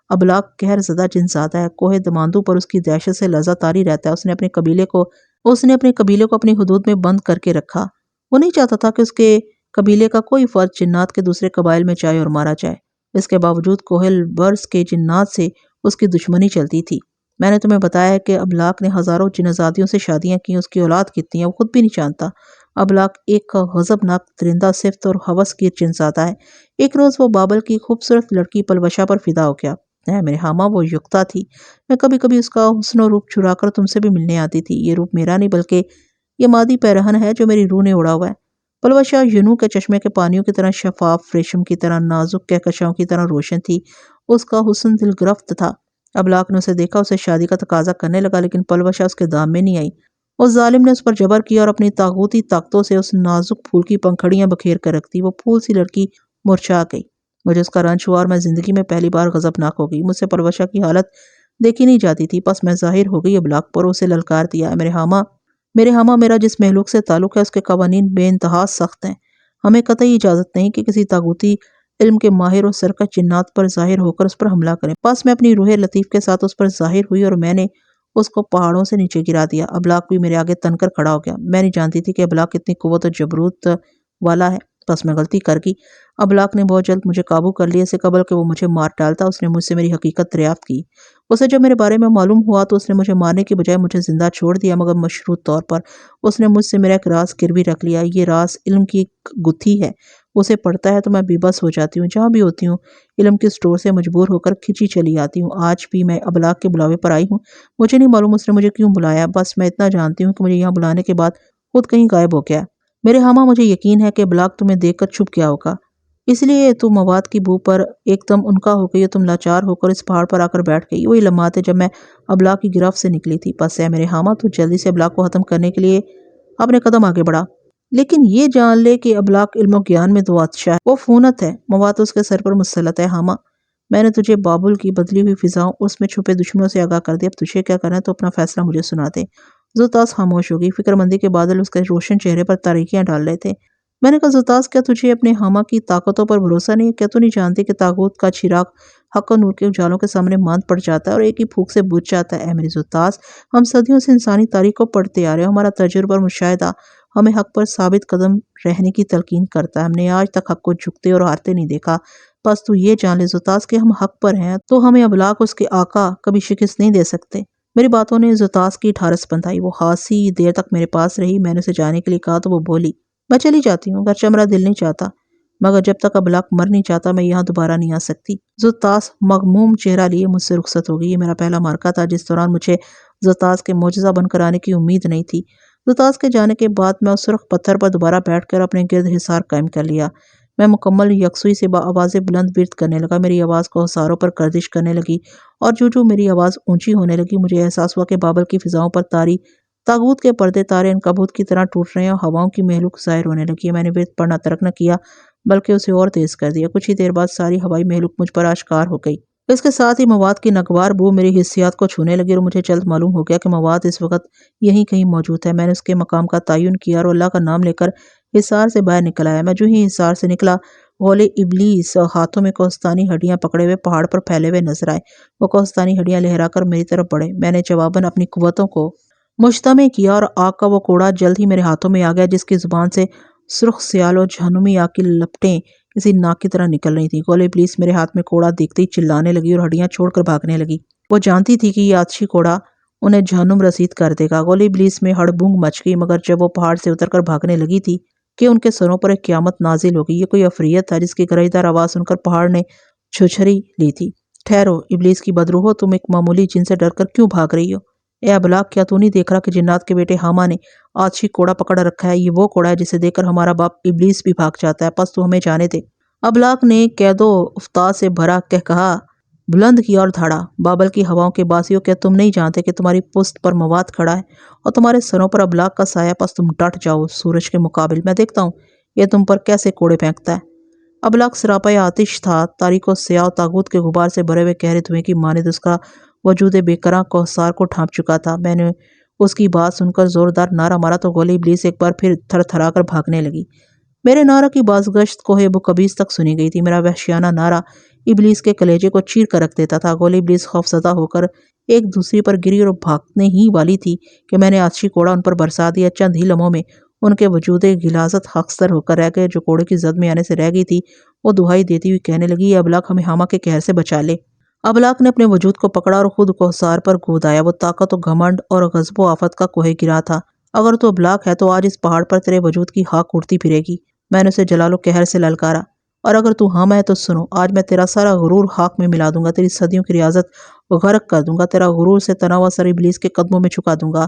ابلاغ قہر زدہ جن زادہ ہے، کوہ دماندو پر اس کی دہشت سے لرزہ طاری رہتا ہے۔ اس نے اپنے قبیلے کو اپنی حدود میں بند کر کے رکھا۔ وہ نہیں چاہتا تھا کہ اس کے قبیلے کا کوئی فرد جنات کے دوسرے قبائل میں جائے اور مارا جائے۔ اس کے باوجود کوہل برز کے جنات سے اس کی دشمنی چلتی تھی۔ میں نے تمہیں بتایا ہے کہ ابلاغ نے ہزاروں جنزادیوں سے شادیاں کی، اس کی اولاد کتنی ہے وہ خود بھی نہیں جانتا۔ ابلاغ ایک غضبناک درندہ صفت اور ہوس کی جنزادہ ہے۔ ایک روز وہ بابل کی خوبصورت لڑکی پلوشا پر فدا ہو گیا۔ میرے ہاما، وہ یکتا تھی۔ میں کبھی کبھی اس کا حسن و روپ چرا کر تم سے بھی ملنے آتی تھی۔ یہ روپ میرا نہیں بلکہ یہ مادی پیرہن ہے جو میری روح نے اڑا ہوا ہے۔ پلوشا ینو کے چشمے کے پانیوں کی طرح شفاف، ریشم کی طرح نازک، کہکشاؤں کی طرح روشن تھی۔ اس کا حسن دل گرفت تھا۔ ابلاغ نے اسے دیکھا، اسے شادی کا تقاضا کرنے لگا، لیکن پلوشا اس کے دام میں نہیں آئی۔ اس ظالم نے اس پر جبر کیا اور اپنی طاغوتی طاقتوں سے اس نازک پھول کی پنکھڑیاں بکھیر کر رکھ دی۔ وہ پھول سی لڑکی مرچھا گئی۔ مجھے اس کا رنج ہوا اور میں زندگی میں پہلی بار غضبناک ہو گئی۔ مجھ سے پلوشا کی حالت دیکھی نہیں جاتی تھی، بس میں ظاہر ہو گئی ابلاغ پر، اسے للکار دیا، میرے ہاما، میرا جس مخلوق سے تعلق ہے اس کے قوانین بے انتہا سخت ہیں۔ ہمیں قطعی اجازت نہیں کہ کسی طاغوتی علم کے ماہر اور سرکش جنات پر ظاہر ہو کر اس پر حملہ کریں۔ بس میں اپنی روح لطیف کے ساتھ اس پر ظاہر ہوئی اور میں نے اس کو پہاڑوں سے نیچے گرا دیا۔ ابلاغ بھی میرے آگے تن کر کھڑا ہو گیا۔ میں نہیں جانتی تھی کہ ابلاغ کتنی قوت اور جبروت والا ہے، بس میں غلطی کر گئی۔ ابلاغ نے بہت جلد مجھے قابو کر لیا۔ اس سے قبل کہ وہ مجھے مار ڈالتا، اس نے مجھ سے میری حقیقت دریافت کی۔ اسے جب میرے بارے میں معلوم ہوا تو اس نے مجھے مارنے کی بجائے مجھے زندہ چھوڑ دیا، مگر مشروط طور پر۔ اس نے مجھ سے میرا ایک راز گروی رکھ لیا۔ یہ راز علم کی ایک گتھی ہے، اسے پڑھتا ہے تو میں بے بس ہو جاتی ہوں۔ جہاں بھی ہوتی ہوں علم کے سٹور سے مجبور ہو کر کھنچی چلی آتی ہوں۔ آج بھی میں ابلاغ کے بلاوے پر آئی ہوں۔ مجھے نہیں معلوم اس نے مجھے کیوں بلایا، بس میں اتنا جانتی ہوں کہ مجھے یہاں بلانے کے بعد خود کہیں غائب ہو گیا۔ میرے ہاما، مجھے یقین ہے کہ ابلاغ تمہیں دیکھ کر چھپ گیا ہوگا، اس لیے تو مواد کی بو پر ایک دم انکا ہو گئی اور تم لاچار ہو کر اس پہاڑ پر آ کر بیٹھ گئی۔ وہی لمحات جب میں ابلاغ کی گرفت سے نکلی تھی۔ بس اے میرے ہاما، تو جلدی سے ابلاغ کو ختم کرنے کے لیے اپنے قدم آگے بڑھا، لیکن یہ جان لے کہ ابلاغ علم و گیان میں دو بادشاہ ہے۔ وہ فونت ہے، مواد اس کے سر پر مسلط ہے۔ ہاما، میں نے تجھے بابل کی بدلی ہوئی فضاؤں اور اس میں چھپے دشمنوں سے آگاہ کر دیا۔ اب تجھے کیا کرنا ہے تو اپنا فیصلہ مجھے سنا دے۔ زوتاس خاموش ہو گئی۔ فکر مندی کے بادل اس کے روشن چہرے پر تاریکیاں ڈال رہے تھے۔ میں نے کہا، زوتاس، کیا تجھے اپنے ہاما کی طاقتوں پر بھروسہ نہیں ہے؟ کیا تو نہیں جانتی کہ طاغوت کا چراغ حق و نور کے اجالوں کے سامنے ماند پڑ جاتا ہے اور ایک ہی پھونک سے بجھ جاتا ہے؟ اے میری زوتاس، ہم صدیوں سے انسانی تاریخ کو پڑھتے آ رہے ہیں۔ ہمارا تجربہ اور مشاہدہ ہمیں حق پر ثابت قدم رہنے کی تلقین کرتا ہے۔ ہم نے آج تک حق کو جھکتے اور ہارتے نہیں دیکھا۔ بس تو یہ جان لے زوتاس کہ ہم حق پر ہیں، تو ہمیں ابلاغ اس کے آقا کبھی شکست نہیں دے سکتے۔ میری باتوں نے زوتاس کی ٹھارس بندھائی۔ وہ خاصی دیر تک میرے پاس رہی۔ میں نے اسے جانے کے لیے کہا تو وہ بولی، میں چلی جاتی ہوں، اگرچہ میرا دل نہیں چاہتا، مگر جب تک ابلاغ مر نہیں جاتا میں یہاں دوبارہ نہیں آ سکتی۔ زوتاس مغموم چہرہ لیے مجھ سے رخصت ہو گئی۔ یہ میرا پہلا معرکہ تھا جس دوران مجھے زوتاس کے معجزہ بن کر آنے کی امید نہیں تھی۔ زوتاس کے جانے کے بعد میں اس سرخ پتھر پر دوبارہ بیٹھ کر اپنے گرد حصار قائم کر لیا۔ میں مکمل یکسوئی سے آوازیں بلند برد کرنے لگا۔ میری آواز کو حصاروں پر گردش کرنے لگی اور جو میری آواز اونچی ہونے لگی مجھے احساس ہوا کہ بابل کی فضاؤں پر طاری طاغوت کے پردے تارے عنکبوت کی طرح ٹوٹ رہے ہیں اور ہواؤں کی مہلوک ظاہر ہونے لگی ہے۔ میں نے ورد پڑھنا ترک نہ کیا بلکہ اسے اور تیز کر دیا۔ کچھ ہی دیر بعد ساری ہوائی مہلوک مجھ پر آشکار ہو گئی۔ اس کے ساتھ ہی مواد کی ناگوار بو میری حسیات کو چھونے لگی اور مجھے جلد معلوم ہو گیا کہ مواد اس وقت یہیں کہیں موجود ہے۔ میں نے اس کے مقام کا تعین کیا اور اللہ کا نام لے کر حصار سے باہر نکل آیا۔ میں جو ہی حصار سے نکلا، غول ابلیس ہاتھوں میں کوہستانی ہڈیاں پکڑے ہوئے پہاڑ پر پھیلے ہوئے نظر آئے۔ وہ کوہستانی ہڈیاں لہرا کر میری طرف بڑھے۔ میں نے جواباً اپنی قوتوں کو مجتمع کیا اور آگ کا وہ کوڑا جلد ہی میرے ہاتھوں میں آ گیا جس کی زبان سے سرخ سیال اور جہنمی آگ کی لپٹیں کسی ناک کی طرح نکل رہی تھیں۔ غول ابلیس میرے ہاتھ میں کوڑا دیکھتے ہی چلانے لگی اور ہڈیاں چھوڑ کر بھاگنے لگی۔ وہ جانتی تھی کہ یہ آتشی کوڑا انہیں جہنم رسید کر دے گا۔ غول ابلیس میں ہڑبنگ مچ گئی، مگر جب وہ پہاڑ سے اتر کر بھاگنے لگی تھی کہ ان کے سروں پر ایک قیامت نازل ہو گئی۔ یہ کوئی عفریت تھا جس کی گرجدار آواز سن کر پہاڑ نے چھچھری لی تھی۔ ٹھہرو ابلیس کی بدروحو، تم ایک معمولی جن سے ڈر کر کیوں بھاگ رہی ہو؟ اے ابلاغ، کیا تو نہیں دیکھ رہا کہ جنات کے بیٹے ہاما نے آتشی کوڑا پکڑ رکھا ہے؟ یہ وہ کوڑا ہے جسے دیکھ کر ہمارا باپ ابلیس بھی بھاگ جاتا ہے۔ پس تو ہمیں جانے دے۔ ابلاغ نے قید و افتاد سے بھرا قہقہا بلند کیا اور دھاڑا، بابل کی ہواؤں کے باسیوں، کیا تم نہیں جانتے کہ تمہاری پشت پر مواد کھڑا ہے اور تمہارے سروں پر ابلاغ کا سایہ؟ پس تم ڈٹ جاؤ سورج کے مقابل، میں دیکھتا ہوں یہ تم پر کیسے کوڑے پھینکتا ہے۔ ابلاغ سراپا آتش تھا، تاریک و سیاہ طاغوت کے غبار سے بھرے ہوئے گہرے دھوئیں کی مانند اس کا وجود بے کراں کوہسار کو ڈھانپ چکا تھا۔ میں نے اس کی بات سن کر زوردار نعرہ مارا تو غول ابلیس ایک بار پھر تھر تھرا کر بھاگنے لگی۔ میرے نعرہ کی بازگشت کوہ ابوقبیس تک سنی گئی تھی۔ میرا وحشیانہ نعرہ ابلیس کے کلیجے کو چیر کر رکھ دیتا تھا۔ غول ابلیس خوفزدہ ہو کر ایک دوسری پر گری اور بھاگنے ہی والی تھی کہ میں نے آتشی کوڑا ان پر برسا دیا۔ چند ہی لمحوں میں ان کے وجود غلاظت خاکستر ہو کر رہ گئے۔ جو کوڑے کی زد میں آنے سے رہ گئی تھی وہ دہائی دیتی ہوئی کہنے لگی، یہ ابلاغ ہمیں ہاما کے قہر سے بچا لے۔ ابلاغ نے اپنے وجود کو پکڑا اور خود کوہسار پر کود آیا۔ وہ طاقت و گھمنڈ اور غضب و آفت کا کوہ گراں تھا۔ اگر تو ابلاغ ہے تو آج اس پہاڑ پر تیرے وجود کی خاک اڑتی پھرے گی۔ میں نے اسے جلال و قہر سے للکارا، اور اگر تو ہاما ہے تو سنو، آج میں تیرا سارا غرور خاک میں ملا دوں گا، تیری صدیوں کی ریاضت غرق کر دوں گا، تیرا غرور سے تنا ہوا سر ابلیس کے قدموں میں جھکا دوں گا۔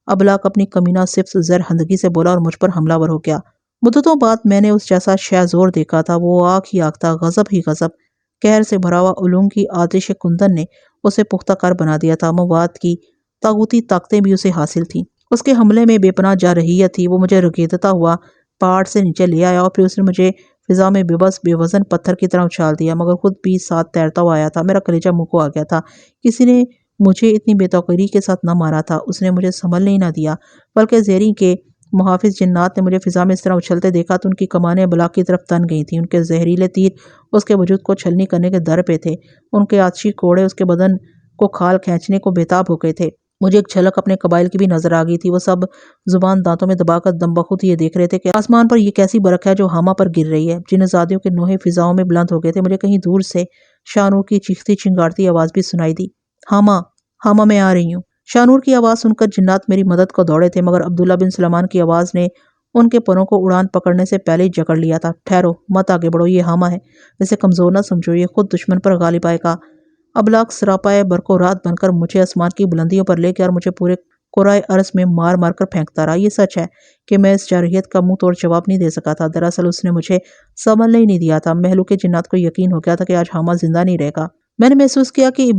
ابلاغ اپنی کمینہ صفت زر ہندگی سے بولا اور مجھ پر حملہ ور ہو گیا۔ مدتوں بعد میں نے اس جیسا شہ زور دیکھا تھا۔ وہ آگ ہی آگ تھا، غضب ہی غضب، قہر سے بھرا ہوا علوم کی آتش کندن نے اسے پختہ کار بنا دیا تھا۔ مواد کی طاغوتی طاقتیں بھی اسے حاصل تھیں۔ اس کے حملے میں بے پناہ جارحیت تھی۔ وہ مجھے رگیدتا ہوا پہاڑ سے نیچے لے آیا اور پھر اس نے مجھے فضا میں بے بس بے وزن پتھر کی طرح اچھال دیا، مگر خود بھی ساتھ تیرتا ہوا آیا تھا۔ میرا کلیجہ منہ کو آ گیا تھا۔ کسی نے مجھے اتنی بے توقیری کے ساتھ نہ مارا تھا۔ اس نے مجھے سنبھلنے ہی نہ دیا، بلکہ زیریں کے محافظ جنات نے مجھے فضا میں اس طرح اچھلتے دیکھا تو ان کی کمانیں ابلاغ کی طرف تن گئی تھیں۔ ان کے زہریلے تیر اس کے وجود کو چھلنی کرنے کے در پہ تھے۔ ان کے آتشی کوڑے اس کے بدن کو کھال کھینچنے کو بےتاب ہو گئے تھے۔ مجھے ایک جھلک اپنے قبائل کی بھی نظر آ گئی تھی۔ وہ سب زبان دانتوں میں دبا کر دم بخود یہ دیکھ رہے تھے کہ آسمان پر یہ کیسی برق ہے جو حامہ پر گر رہی ہے۔ جن زادیوں کے نوحے فضاؤں میں بلند ہو گئے تھے۔ مجھے کہیں دور سے شاہ نور کی چیختی چنگارتی آواز بھی سنائی دی، حامہ، حامہ میں آ رہی ہوں۔ شاہ نور کی آواز سن کر جنات میری مدد کو دوڑے تھے، مگر عبداللہ بن سلیمان کی آواز نے ان کے پروں کو اڑان پکڑنے سے پہلے ہی جکڑ لیا تھا۔ ٹھہرو، مت آگے بڑھو، یہ حامہ ہے، اسے کمزور نہ سمجھو، یہ خود دشمن پر غالب آئے گا۔ ابلاغ سراپائے برق و رات بن کر مجھے آسمان کی بلندیوں پر لے گیا اور مجھے پورے قرائے ارض میں مار مار کر پھینکتا رہا۔ یہ سچ ہے کہ میں اس جارحیت کا منہ توڑ جواب نہیں دے سکا تھا۔ دراصل اس نے مجھے سنبھلنے ہی نہیں دیا تھا۔ مہلوک جنات کو یقین ہو گیا تھا کہ آج حامہ زندہ نہیں رہے گا۔ میں نے محسوس کیا کہ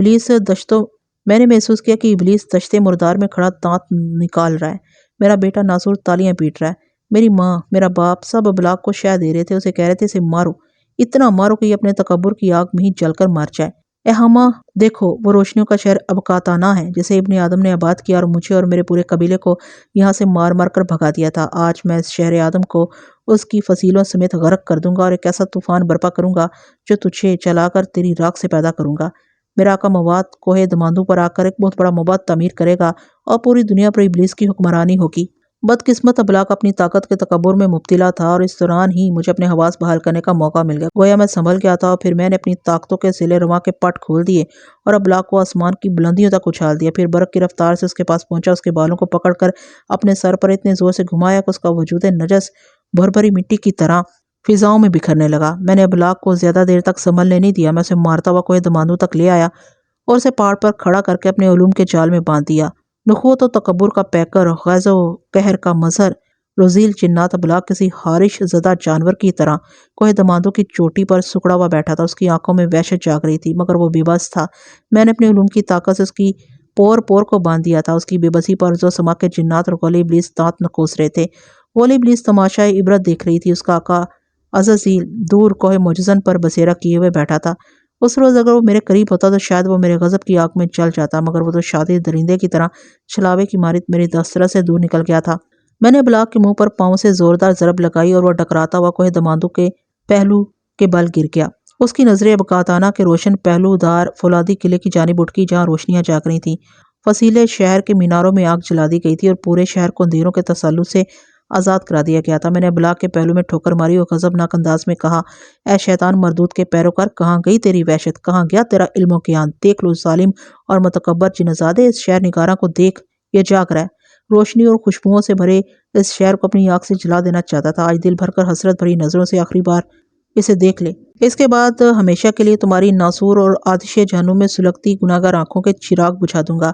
ابلیس دشت مردار میں کھڑا دانت نکال رہا ہے۔ میرا بیٹا ناصور تالیاں پیٹ رہا ہے۔ میری ماں، میرا باپ سب ابلاغ کو شہ دے رہے تھے، اسے کہہ رہے تھے اسے مارو، اتنا مارو کہ یہ اپنے تکبر کی آگ میں ہی جل کر مر جائے۔ اے حامہ، دیکھو وہ روشنیوں کا شہر ابقاتانہ ہے جسے ابن آدم نے آباد کیا اور مجھے اور میرے پورے قبیلے کو یہاں سے مار مار کر بھگا دیا تھا۔ آج میں اس شہر آدم کو اس کی فصیلوں سمیت غرق کر دوں گا اور ایک ایسا طوفان برپا کروں گا جو تجھے چلا کر تیری راکھ سے پیدا کروں گا۔ میرا آقا مواد کوہ دماندو پر آ کر ایک بہت بڑا مباد تعمیر کرے گا اور پوری دنیا پر ابلیس کی حکمرانی ہوگی۔ بدقسمت ابلاغ اپنی طاقت کے تکبر میں مبتلا تھا اور اس دوران ہی مجھے اپنے حواس بحال کرنے کا موقع مل گیا۔ گویا میں سنبھل گیا تھا اور پھر میں نے اپنی طاقتوں کے صلے رواں کے پٹ کھول دیے اور ابلاغ کو آسمان کی بلندیوں تک اچھال دیا۔ پھر برق کی رفتار سے اس کے پاس پہنچا، اس کے بالوں کو پکڑ کر اپنے سر پر اتنے زور سے گھمایا کہ اس کا وجود نجس بھربھری مٹی کی طرح فضاؤں میں بکھرنے لگا۔ میں نے ابلاغ کو زیادہ دیر تک سنبھلنے نہیں دیا۔ میں اسے مارتا ہوا کوہ دماندو تک لے آیا اور اسے پہاڑ پر کھڑا کر کے اپنے علوم کے جال میں باندھ دیا۔ نخوت و تکبر کا پیکر، غیظ و قہر کا مظہر، رذیل جنات ابلاغ کسی خارش زدہ جانور کی طرح کوہ دماندو کی چوٹی پر سکڑا ہوا بیٹھا تھا۔ اس کی آنکھوں میں وحشت جاگ رہی تھی، مگر وہ بے بس تھا۔ میں نے اپنے علوم کی طاقت سے اس کی پور پور کو باندھ دیا تھا۔ اس کی بے بسی پر ارض و سما کے جنات اور غول ابلیس دانت نکوس رہے تھے۔ غول ابلیس تماشائے عبرت دیکھ رہی تھی۔ اس کا آقا عزازیل دور کوہ معجزن پر بسیرا کیے ہوئے بیٹھا تھا۔ اس روز اگر وہ میرے قریب ہوتا تو شاید وہ میرے غضب کی آگ میں جل جاتا، مگر وہ تو شادی درندے کی طرح چھلاوے کی مانند میری دسترس سے دور نکل گیا تھا۔ میں نے ابلاغ کے منہ پر پاؤں سے زوردار ضرب لگائی اور وہ ٹکراتا ہوا کوہ دماندو کے پہلو کے بل گر گیا۔ اس کی نظریں ابقاتانہ کے روشن پہلو دار فولادی قلعے کی جانب اٹھ گئی جہاں روشنیاں جاگ رہی تھیں۔ فصیلے شہر کے میناروں میں آگ جلا دی گئی تھی اور پورے شہر کو اندھیروں کے تسلط سے آزاد کرا دیا گیا تھا۔ میں نے ابلاغ کے پہلو میں ٹھوکر ماری اور غضبناک انداز میں کہا، اے شیطان مردود کے پیروکار، کہاں گئی تیری وحشت، کہاں گیا تیرا علم و گیان؟ دیکھ لو ظالم اور متکبر جنزادے، اس شہر نگاراں کو دیکھ، یہ جاگ رہا ہے۔ روشنی اور خوشبوؤں سے بھرے اس شہر کو اپنی آنکھ سے جلا دینا چاہتا تھا۔ آج دل بھر کر حسرت بھری نظروں سے آخری بار اسے دیکھ لے، اس کے بعد ہمیشہ کے لیے تمہاری ناسور اور آتش جہنم میں سلگتی گناہگار آنکھوں کے چراغ بجھا دوں گا۔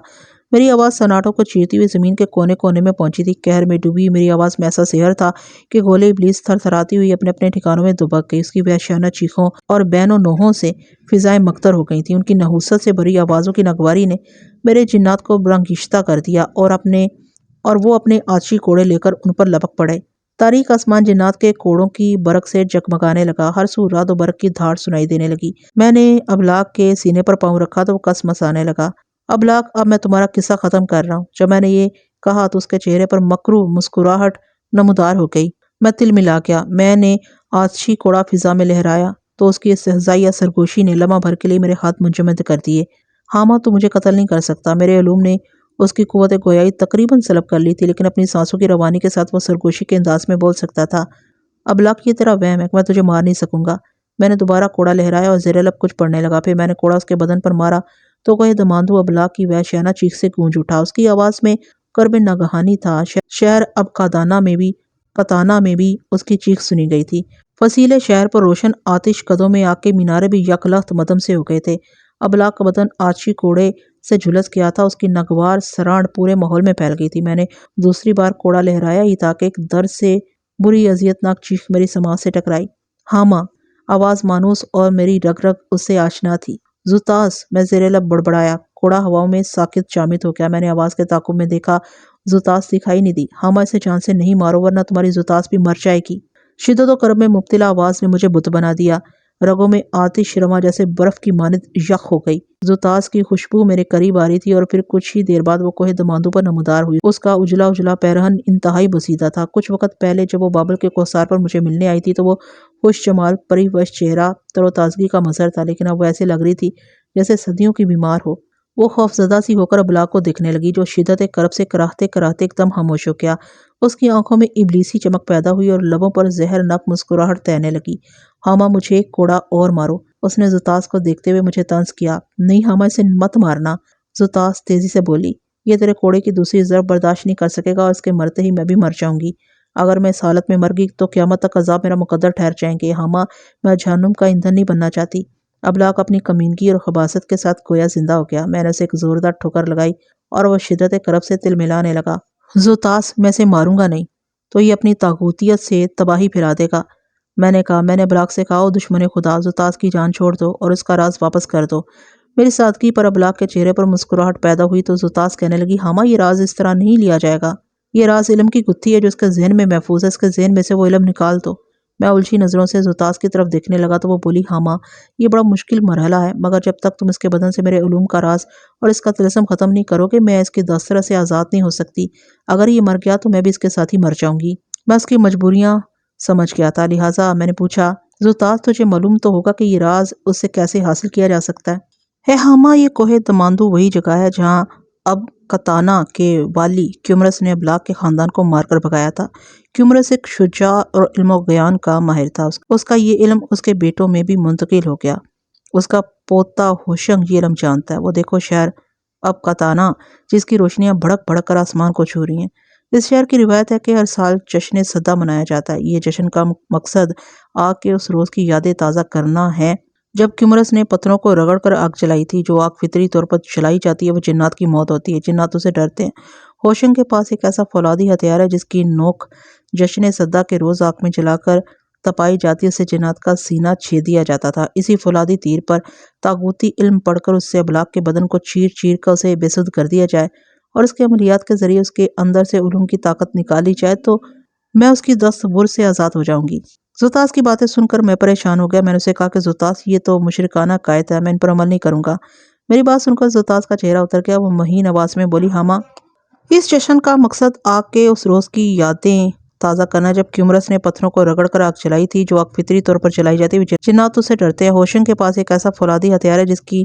میری آواز سناٹوں کو چیرتی ہوئی زمین کے کونے کونے میں پہنچی تھی۔ قہر میں ڈوبی میری آواز میں ایسا سحر تھا کہ غول ابلیس تھر تھراتی ہوئی اپنے اپنے ٹھکانوں میں دبک گئی۔ اس کی وحشیانہ چیخوں اور بین و نوحوں سے فضائیں مکدر ہو گئی تھیں۔ ان کی نحوست سے بھری آوازوں کی ناگواری نے میرے جنات کو برانگیختہ کر دیا اور وہ اپنے آتشی کوڑے لے کر ان پر لپک پڑے۔ تاریک آسمان جنات کے کوڑوں کی برق سے جگمگانے لگا، ہر سو رعد و برق کی دھاڑ سنائی دینے لگی۔ میں نے ابلاغ کے سینے پر پاؤں رکھا تو وہ کس مسانے لگا۔ ابلاغ، اب میں تمہارا قصہ ختم کر رہا ہوں۔ جب میں نے یہ کہا تو اس کے چہرے پر مکروہ مسکراہٹ نمودار ہو گئی۔ میں تل ملا گیا۔ میں نے آتشی کوڑا فضا میں لہرایا تو اس کی استہزائیہ سرگوشی نے لمحہ بھر کے لیے میرے ہاتھ منجمد کر دیے۔ حامہ، تو مجھے قتل نہیں کر سکتا۔ میرے علوم نے اس کی قوت گویائی تقریباً سلب کر لی تھی، لیکن اپنی سانسوں کی روانی کے ساتھ وہ سرگوشی کے انداز میں بول سکتا تھا، ابلاغ، یہ تیرا وہم ہے کہ میں تجھے مار نہیں سکوں گا۔ میں نے دوبارہ کوڑا لہرایا اور زیر لب کچھ پڑھنے لگا۔ پھر میں نے کوڑا اس کے بدن پر مارا تو کوہ دماندو ابلاغ کی وحشیانہ چیخ سے گونج اٹھا۔ اس کی آواز میں کرب ناگہانی تھا۔ شہر ابقاتانہ میں بھی اس کی چیخ سنی گئی تھی۔ فصیلے شہر پر روشن آتش قدوں میں آگ کے مینارے بھی یک لخت مدم سے ہو گئے تھے۔ ابلاغ کا بدن آتشی کوڑے سے جھلس گیا تھا، اس کی ناگوار سراڑ پورے ماحول میں پھیل گئی تھی۔ میں نے دوسری بار کوڑا لہرایا ہی تھا کہ ایک درد سے بری اذیتناک چیخ میری سماعت سے ٹکرائی۔ حامہ، آواز مانوس اور میری رگ رگ اس سے آشنا تھی۔ زوتاس، میں زیر لب بڑبڑایا۔ کوڑا ہواؤں میں ساکت شامت ہو گیا۔ میں نے آواز کے تعاقب میں دیکھا، زوتاس دکھائی نہیں دی۔ حامہ، اسے جان سے نہیں مارو ورنہ تمہاری زوتاس بھی مر جائے گی۔ شدت و کرب میں مبتلا آواز نے مجھے بت بنا دیا۔ رگوں میں آتش رواں جیسے برف کی مانند یخ ہو گئی۔ زوتاس کی خوشبو میرے قریب آ رہی تھی اور پھر کچھ ہی دیر بعد وہ کوہ دماندو پر نمودار ہوئی۔ اس کا اجلا اجلا پیرہن انتہائی بوسیدہ تھا۔ کچھ وقت پہلے جب وہ بابل کے کوثار پر مجھے ملنے آئی تھی تو وہ خوش جمال پری وش چہرہ تر و تازگی کا مظہر تھا، لیکن اب وہ ایسے لگ رہی تھی جیسے صدیوں کی بیمار ہو۔ وہ خوفزدہ سی ہو کر ابلاغ کو دیکھنے لگی، جو شدت کرب سے کراہتے کراہتے ایک دم خاموش ہو گیا۔ اس کی آنکھوں میں ابلیسی چمک پیدا ہوئی اور لبوں پر زہرناک مسکراہٹ تیرنے لگی۔ ہاما، مجھے ایک کوڑا اور مارو۔ اس نے زوتاس کو دیکھتے ہوئے مجھے طنز کیا۔ نہیں ہاما، اسے مت مارنا۔ زوتاس تیزی سے بولی، یہ تیرے کوڑے کی دوسری ضرب برداشت نہیں کر سکے گا اور اس کے مرتے ہی میں بھی مر جاؤں گی۔ اگر میں اس حالت میں مر گئی تو قیامت تک عذاب میرا مقدر ٹھہر جائیں گے۔ ہاما، میں جہنم کا ایندھن نہیں بننا چاہتی۔ ابلاغ اپنی کمینگی اور خباثت کے ساتھ گویا زندہ ہو گیا۔ میں نے اسے ایک زوردار ٹھوکر لگائی اور وہ شدت کرب سے تل ملانے لگا۔ زوتاس، میں اسے ماروں گا نہیں تو یہ اپنی طاغوتیت سے تباہی پھیلا دے گا۔ میں نے ابلاغ سے کہا، او دشمن خدا، زوتاس کی جان چھوڑ دو اور اس کا راز واپس کر دو۔ میری سادگی پر ابلاغ کے چہرے پر مسکراہٹ پیدا ہوئی تو زوتاس کہنے لگی، ہاما، یہ راز اس طرح نہیں لیا جائے گا۔ یہ راز علم کی گتھی ہے جو اس کے ذہن میں محفوظ ہے، اس کے ذہن میں سے وہ علم نکال دو۔ میں الجھی نظروں سے زوتاس کی طرف دیکھنے لگا تو وہ بولی، ہاما، یہ بڑا مشکل مرحلہ ہے، مگر جب تک تم اس کے بدن سے میرے علوم کا راز اور اس کا طلسم ختم نہیں کرو گے، میں اس کی دسترس سے آزاد نہیں ہو سکتی۔ اگر یہ مر گیا تو میں بھی اس کے ساتھ ہی مر جاؤں گی۔ میں اس کی مجبوریاں سمجھ گیا تھا، لہٰذا میں نے پوچھا، زوتاس، تجھے معلوم تو ہوگا کہ یہ راز اس سے کیسے حاصل کیا جا سکتا ہے؟ ہاما، یہ کوہ دماندو وہی جگہ ہے جہاں اب کتانا کے والی کیومرس نے ابلاغ کے خاندان کو مار کر بھگایا تھا۔ کیومرس ایک شجاع اور علم و بیان کا ماہر تھا۔ اس کا یہ علم اس کے بیٹوں میں بھی منتقل ہو گیا۔ اس کا پوتا ہوشنگ یہ علم جانتا ہے۔ وہ دیکھو شہر اب کتانا، جس کی روشنیاں بھڑک بھڑک کر آسمان کو چھو رہی ہیں۔ اس شہر کی روایت ہے کہ ہر سال جشن صدہ منایا جاتا ہے۔ یہ جشن کا مقصد آگ کے اس روز کی یادیں تازہ کرنا ہے جب کیومرس نے پتھروں کو رگڑ کر آگ جلائی تھی۔ جو آگ فطری طور پر جلائی جاتی ہے وہ جنات کی موت ہوتی ہے۔ جنات اسے ڈرتے ہیں۔ ہوشنگ کے پاس ایک ایسا فولادی ہتھیار ہے جس کی نوک جشن صدہ کے روز آگ میں جلا کر تپائی جاتی، اس سے جنات کا سینہ چھید دیا جاتا تھا۔ اسی فولادی تیر پر طاغوتی علم پڑھ کر اس سے ابلاغ کے بدن کو چیر چیر کر اسے بے سدھ کر دیا جائے اور اس کے عملیات کے ذریعے اس کے اندر سے علوم کی طاقت نکالی جائے تو میں اس کی دست برد سے آزاد ہو جاؤں گی۔ زوتاس کی باتیں سن کر میں پریشان ہو گیا۔ میں نے اسے کہا کہ زوتاس، یہ تو مشرکانہ قائد ہے، میں ان پر عمل نہیں کروں گا۔ میری بات سن کر زوتاس کا چہرہ اتر گیا۔ وہ مہین آواز میں بولی، ہاما، اس جشن کا مقصد آگ کے اس روز کی یادیں تازہ کرنا جب کیومرس نے پتھروں کو رگڑ کر آگ جلائی تھی۔ جو آگ فطری طور پر جلائی جاتی ہے جنات اسے ڈرتے ہیں۔ ہوشنگ کے پاس ایک ایسا فولادی ہتھیار ہے جس کی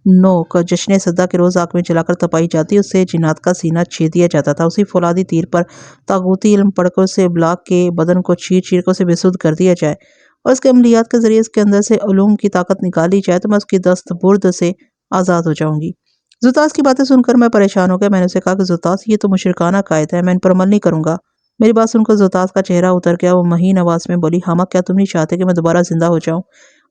نوک جشن صدہ کے روز آگ میں جلا کر تپائی جاتی، اس سے جنات کا سینہ چھید دیا جاتا تھا۔ اسی فولادی تیر پر طاغوتی علم پڑھ کر اسے ابلاغ کے بدن کو چیر چیر کر اسے بے سدھ کر دیا جائے اور اس کے عملیات کے ذریعے اس کے اندر سے علوم کی طاقت نکالی جائے تو میں اس کی دست برد سے آزاد ہو جاؤں گی۔ زوتاس کی باتیں سن کر میں پریشان ہو گیا۔ میں نے اسے کہا کہ زوتاس، یہ تو مشرکانہ قائد ہے، میں ان پر عمل نہیں کروں گا۔ میری بات سن کر زوتاس کا چہرہ اتر گیا۔ وہ مہین آواز میں بولی، ہاما، کیا تم نہیں چاہتے کہ میں دوبارہ زندہ ہو جاؤں،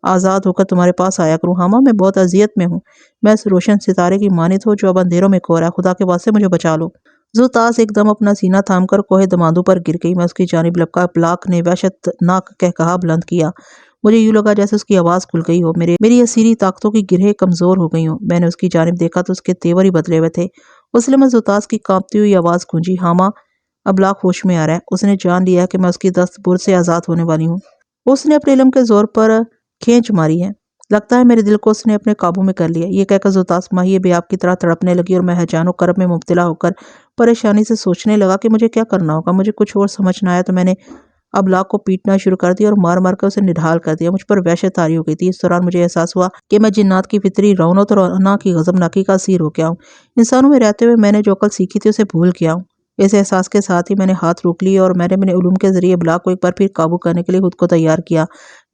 آزاد ہو کر تمہارے پاس آیا کروں؟ ہاما، میں بہت اذیت میں ہوں۔ میں اس روشن ستارے کی مانند ہوں جو اب اندھیروں میں کھو رہا ہے۔ خدا کے واسطے مجھے بچا لو۔ زوتاس ایک دم اپنا سینہ تھام کر کوہ دماندو پر گر گئی۔ میں اس کی جانب لپکا۔ ابلاغ نے وحشت ناک قہقہا بلند کیا۔ مجھے یوں لگا جیسے اس کی آواز کھل گئی ہو، میری اسیری طاقتوں کی گرہیں کمزور ہو گئی ہوں۔ میں نے اس کی جانب دیکھا تو اس کے تیور ہی بدلے ہوئے تھے۔ اس لمحے زوتاس کی کانپتی ہوئی آواز گونجی، ہاما، ابلاغ ہوش میں آ رہا ہے۔ اس نے جان لیا کہ میں اس کی دست برد سے آزاد ہونے والی ہوں۔ اس نے اپنے علم کے زور پر کھینچ ماری ہے۔ لگتا ہے میرے دل کو اس نے اپنے قابو میں کر لیا۔ یہ کہہ کر زوتاس ماہی بیاب کی طرح تڑپنے لگی اور میں ہیجان و کرب میں مبتلا ہو کر پریشانی سے سوچنے لگا کہ مجھے کیا کرنا ہوگا۔ مجھے کچھ اور سمجھ نہ آیا تو میں نے ابلاغ کو پیٹنا شروع کر دیا اور مار مار کر اسے نڈھال کر دیا۔ مجھ پر وحشت طاری ہو گئی تھی۔ اس دوران مجھے احساس ہوا کہ میں جنات کی فطری رونت اور انا کی غضبناکی کا اسیر ہو گیا ہوں۔ انسانوں میں رہتے ہوئے میں نے جو عقل سیکھی تھی اسے بھول گیا ہوں۔ اس احساس کے ساتھ ہی میں نے ہاتھ روک لیے اور میں نے اپنے علوم کے ذریعے ابلاغ کو ایک بار پھر قابو کرنے کے لیے خود کو تیار کیا۔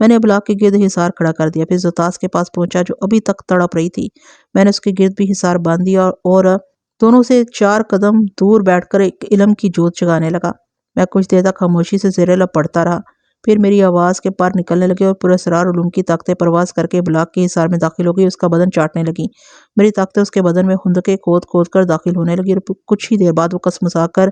میں نے ابلاغ کے گرد حصار کھڑا کر دیا، پھر زوتاس کے پاس پہنچا جو ابھی تک تڑپ رہی تھی۔ میں نے اس کے گرد بھی حصار باندھ دیا اور دونوں سے 4 قدم دور بیٹھ کر ایک علم کی جوت جگانے لگا۔ میں کچھ دیر تک خاموشی سے زیر لب پڑھتا رہا، پھر میری آواز کے پر نکلنے لگے اور پراسرار علوم کی طاقتیں پرواز کر کے ابلاغ کے حصار میں داخل ہو گئی، اس کا بدن چاٹنے لگی۔ میری طاقتیں اس کے بدن میں خندقیں کھود کھود کر داخل ہونے لگی اور کچھ ہی دیر بعد وہ کسمسا کر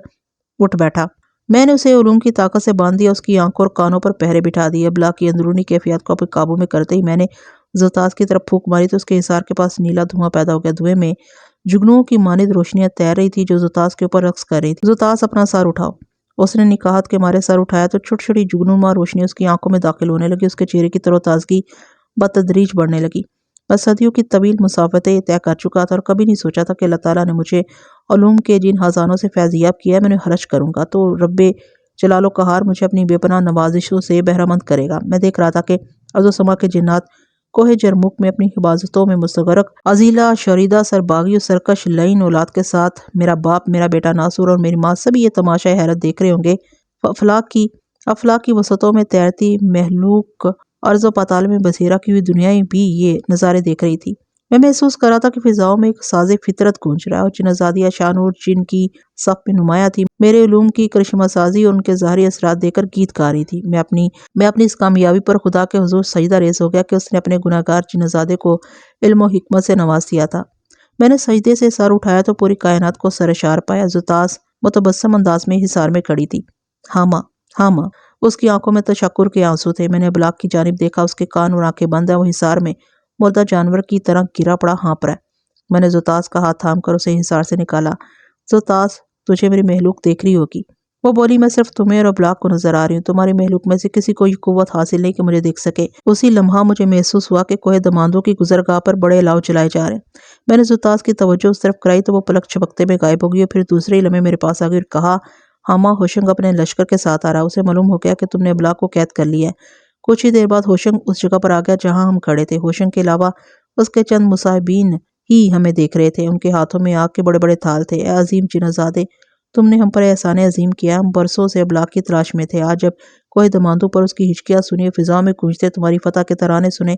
اٹھ بیٹھا۔ میں نے اسے علوم کی طاقت سے باندھ دیا، اس کی آنکھوں اور کانوں پر پہرے بٹھا دیے۔ ابلاغ کی اندرونی کیفیات کو اپنے قابو میں کرتے ہی میں نے زوتاس کی طرف پھونک ماری تو اس کے حصار کے پاس نیلا دھواں پیدا ہو گیا۔ دھوئیں میں جگنوؤں کی مانند روشنیاں تیر رہی تھی جو زوتاس کے اوپر رقص کر رہی تھی۔ زوتاس، اپنا سر اٹھاؤ۔ اس نے نکاہت کے مارے سر اٹھایا تو چھوٹی چھوٹی جگنوما روشنی اس کی آنکھوں میں داخل ہونے لگی۔ اس کے چہرے کی تر و تازگی بتدریج بڑھنے لگی۔ میں صدیوں کی طویل مسافتیں طے کر چکا تھا اور کبھی نہیں سوچا تھا کہ اللہ تعالیٰ نے مجھے علوم کے جن خزانوں سے فیضیاب کیا ہے میں انہیں خرچ کروں گا تو رب جلال و قہار مجھے اپنی بے پناہ نوازشوں سے بہرہ مند کرے گا۔ میں دیکھ رہا تھا کہ ارض و سما کے جنات کوہ جرموک میں اپنی حفاظتوں میں مستغرق عزیلہ شریدہ سرباغی و سرکش لعین اولاد کے ساتھ میرا باپ، میرا بیٹا ناصر اور میری ماں سبھی یہ تماشا حیرت دیکھ رہے ہوں گے۔ افلاک کی وسعتوں میں تیرتی محلوق ارض و پاتال میں بسیرا کی ہوئی دنیائیں بھی یہ نظارے دیکھ رہی تھی۔ میں محسوس کر رہا تھا کہ فضاؤں میں ایک ساز فطرت گونج رہا ہے اور جن ازادیہ شانور جن کی صف میں نمایاں تھی میرے علوم کی کرشمہ سازی اور ان کے ظاہری اثرات دیکھ کر گیت گا رہی تھی۔ میں اپنی اس کامیابی پر خدا کے حضور سجدہ ریز ہو گیا کہ اس نے اپنے گناہگار جنزادے کو علم و حکمت سے نواز دیا تھا۔ میں نے سجدے سے سر اٹھایا تو پوری کائنات کو سرشار پایا۔ زوتاس متبسم انداز میں حصار میں کھڑی تھی۔ ہاں ماں، ہاں ماں۔ اس کی آنکھوں میں تشکر کے آنسو تھے۔ میں نے ابلاغ کی جانب دیکھا، اس کے کان اور آنکھیں بند ہیں، وہ حصار میں مردہ جانور کی طرح گرا پڑا ہانپ رہا ہے۔ میں نے زوتاس کا ہاتھ تھام کر اسے حصار سے نکالا۔ زوتاس، تجھے میری مہلوک دیکھ رہی ہوگی۔ وہ بولی، میں صرف تمہیں اور ابلاغ کو نظر آ رہی ہوں، تمہاری مہلوک میں سے کسی کو یہ قوت حاصل نہیں کہ مجھے دیکھ سکے۔ اسی لمحہ مجھے محسوس ہوا کہ کوہ دماندو کی گزرگاہ پر بڑے الاؤ جلائے جا رہے ہیں۔ میں نے زوتاس کی توجہ اس طرف کرائی تو وہ پلک جھپکتے میں غائب ہو گئی اور پھر دوسرے ہی لمحے میرے پاس آ گئی اور کہا، ہاں ماں، ہوشنگ اپنے لشکر کے ساتھ آ رہا، اسے معلوم ہو گیا کہ تم نے ابلاغ کو قید کر لیا ہے۔ کچھ ہی دیر بعد ہوشنگ اس جگہ پر آ گیا جہاں ہم کھڑے تھے۔ ہوشنگ کے علاوہ اس کے چند مصاحبین ہی ہمیں دیکھ رہے تھے۔ ان کے ہاتھوں میں آگ کے بڑے بڑے تھال تھے۔ اے عظیم جنازادے، تم نے ہم پر احسان عظیم کیا۔ ہم برسوں سے ابلاغ کی تلاش میں تھے۔ آج جب کوہ دماندو پر اس کی ہچکیاں سنی اور فضا میں گونجتے تمہاری فتح کے ترانے سنے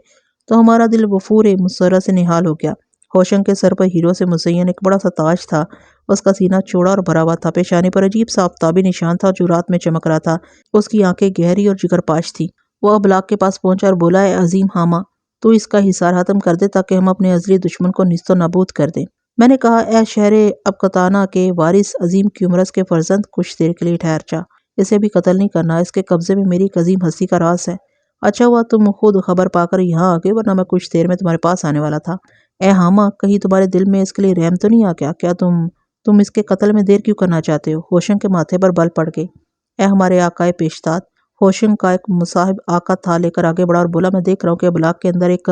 تو ہمارا دل وفور مسرت سے نہال ہو گیا۔ ہوشنگ کے سر پر ہیروں سے مزین ایک بڑا سا تاج تھا۔ اس کا سینہ چوڑا اور بھرا ہوا تھا۔ پیشانی پر عجیب سا آفتابی نشان تھا جو رات میں چمک رہا تھا۔ اس کی آنکھیں گہری اور جگر پاش تھی۔ وہ ابلاغ کے پاس پہنچا اور بولا، اے عظیم حامہ، تو اس کا حصار ختم کر دے تاکہ ہم اپنے ازلی دشمن کو نیست و نابود کر دیں۔ میں نے کہا، اے شہر ابقتانہ کے وارث عظیم کیومرس کے فرزند، کچھ دیر کے لیے ٹھہر جا۔ اسے بھی قتل نہیں کرنا، اس کے قبضے میں میری ایک عظیم ہستی کا راز ہے۔ اچھا ہوا تم خود خبر پا کر یہاں آ گئے، ورنہ میں کچھ دیر میں تمہارے پاس آنے والا تھا۔ اے حامہ، کہیں تمہارے دل میں اس کے لیے رحم تو نہیں آ گیا؟ کیا تم اس کے قتل میں دیر کیوں کرنا چاہتے ہو؟ ہوشنگ کے ماتھے پر بل پڑ گئے۔ اے ہمارے آقائے پیشتاد، ہوشنگ کا ایک مصاحب آقا تھا لے کر آگے بڑھا اور بولا، میں دیکھ رہا ہوں کہ ابلاغ کے اندر ایک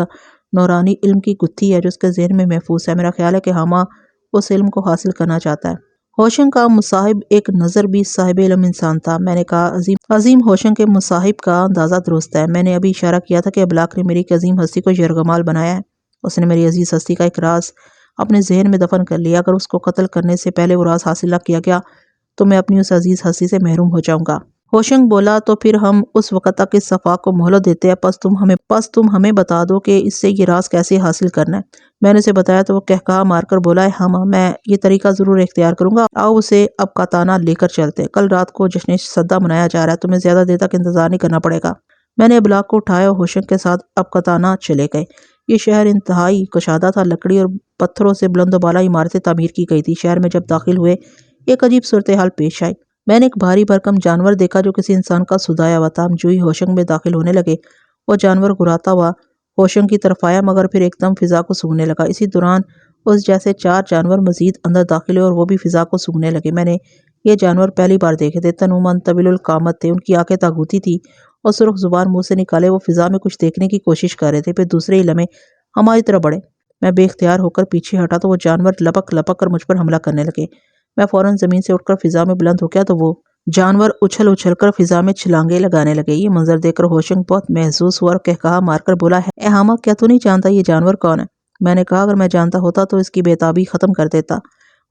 نورانی علم کی گتھی ہے جو اس کے ذہن میں محفوظ ہے۔ میرا خیال ہے کہ حامہ اس علم کو حاصل کرنا چاہتا ہے۔ ہوشنگ کا مصاحب ایک نظر بھی صاحب علم انسان تھا۔ میں نے کہا، عظیم ہوشنگ کے مصاحب کا اندازہ درست ہے۔ میں نے ابھی اشارہ کیا تھا کہ ابلاغ نے میری ایک عظیم ہستی کو یرغمال بنایا ہے۔ اس نے میری عزیز ہستی کا ایک راز اپنے ذہن میں دفن کر لیا۔ اگر اس کو قتل کرنے سے پہلے وہ راز حاصل نہ کیا گیا تو میں اپنی اس عزیز ہستی سے محروم ہو جاؤں گا۔ ہوشنگ بولا، تو پھر ہم اس وقت تک اس صفا کو مہلت دیتے ہیں، پس تم ہمیں بتا دو کہ اس سے یہ راز کیسے حاصل کرنا ہے۔ میں نے اسے بتایا تو وہ قہقہا مار کر بولا، ہاں میں یہ طریقہ ضرور اختیار کروں گا، آؤ اسے ابقتانہ لے کر چلتے ہیں۔ کل رات کو جشن سدہ منایا جا رہا ہے، تمہیں زیادہ دیر تک انتظار نہیں کرنا پڑے گا۔ میں نے ابلاغ کو اٹھایا اور ہوشنگ کے ساتھ ابقتانہ چلے گئے۔ یہ شہر انتہائی کشادہ تھا، لکڑی اور پتھروں سے بلند و بالا عمارتیں تعمیر کی گئی تھی۔ شہر میں جب داخل ہوئے ایک عجیب صورتحال پیش آئی۔ میں نے ایک بھاری بھرکم جانور دیکھا جو کسی انسان کا سدایا ہوا تھا۔ ہم جو ہی ہوشنگ میں داخل ہونے لگے وہ جانور گراتا ہوا ہوشنگ کی طرف آیا، مگر پھر ایک دم فضا کو سونگھنے لگا۔ اسی دوران اس جیسے 4 جانور مزید اندر داخل ہوئے اور وہ بھی فضا کو سونگھنے لگے۔ میں نے یہ جانور پہلی بار دیکھے تھے۔ تنومند، طویل القامت تھے، ان کی آنکھیں تاغوتی تھی اور سرخ زبان منہ سے نکالے وہ فضا میں کچھ دیکھنے کی کوشش کر رہے تھے۔ پھر دوسرے ہی لمحے ہماری طرف بڑھے۔ میں بے اختیار ہو کر پیچھے ہٹا تو وہ جانور لپک لپک کر مجھ پر حملہ کرنے لگے۔ میں فوراً زمین سے اٹھ کر فضا میں بلند ہو گیا تو وہ جانور اچھل اچھل کر فضا میں چھلانگیں لگانے لگے۔ یہ منظر دیکھ کر ہوشنگ بہت محظوظ ہوا اور قہقہا مار کر بولا، اے حامہ، کیا تو نہیں جانتا یہ جانور کون ہے؟ میں نے کہا، اگر میں جانتا ہوتا تو اس کی بے تابی ختم کر دیتا۔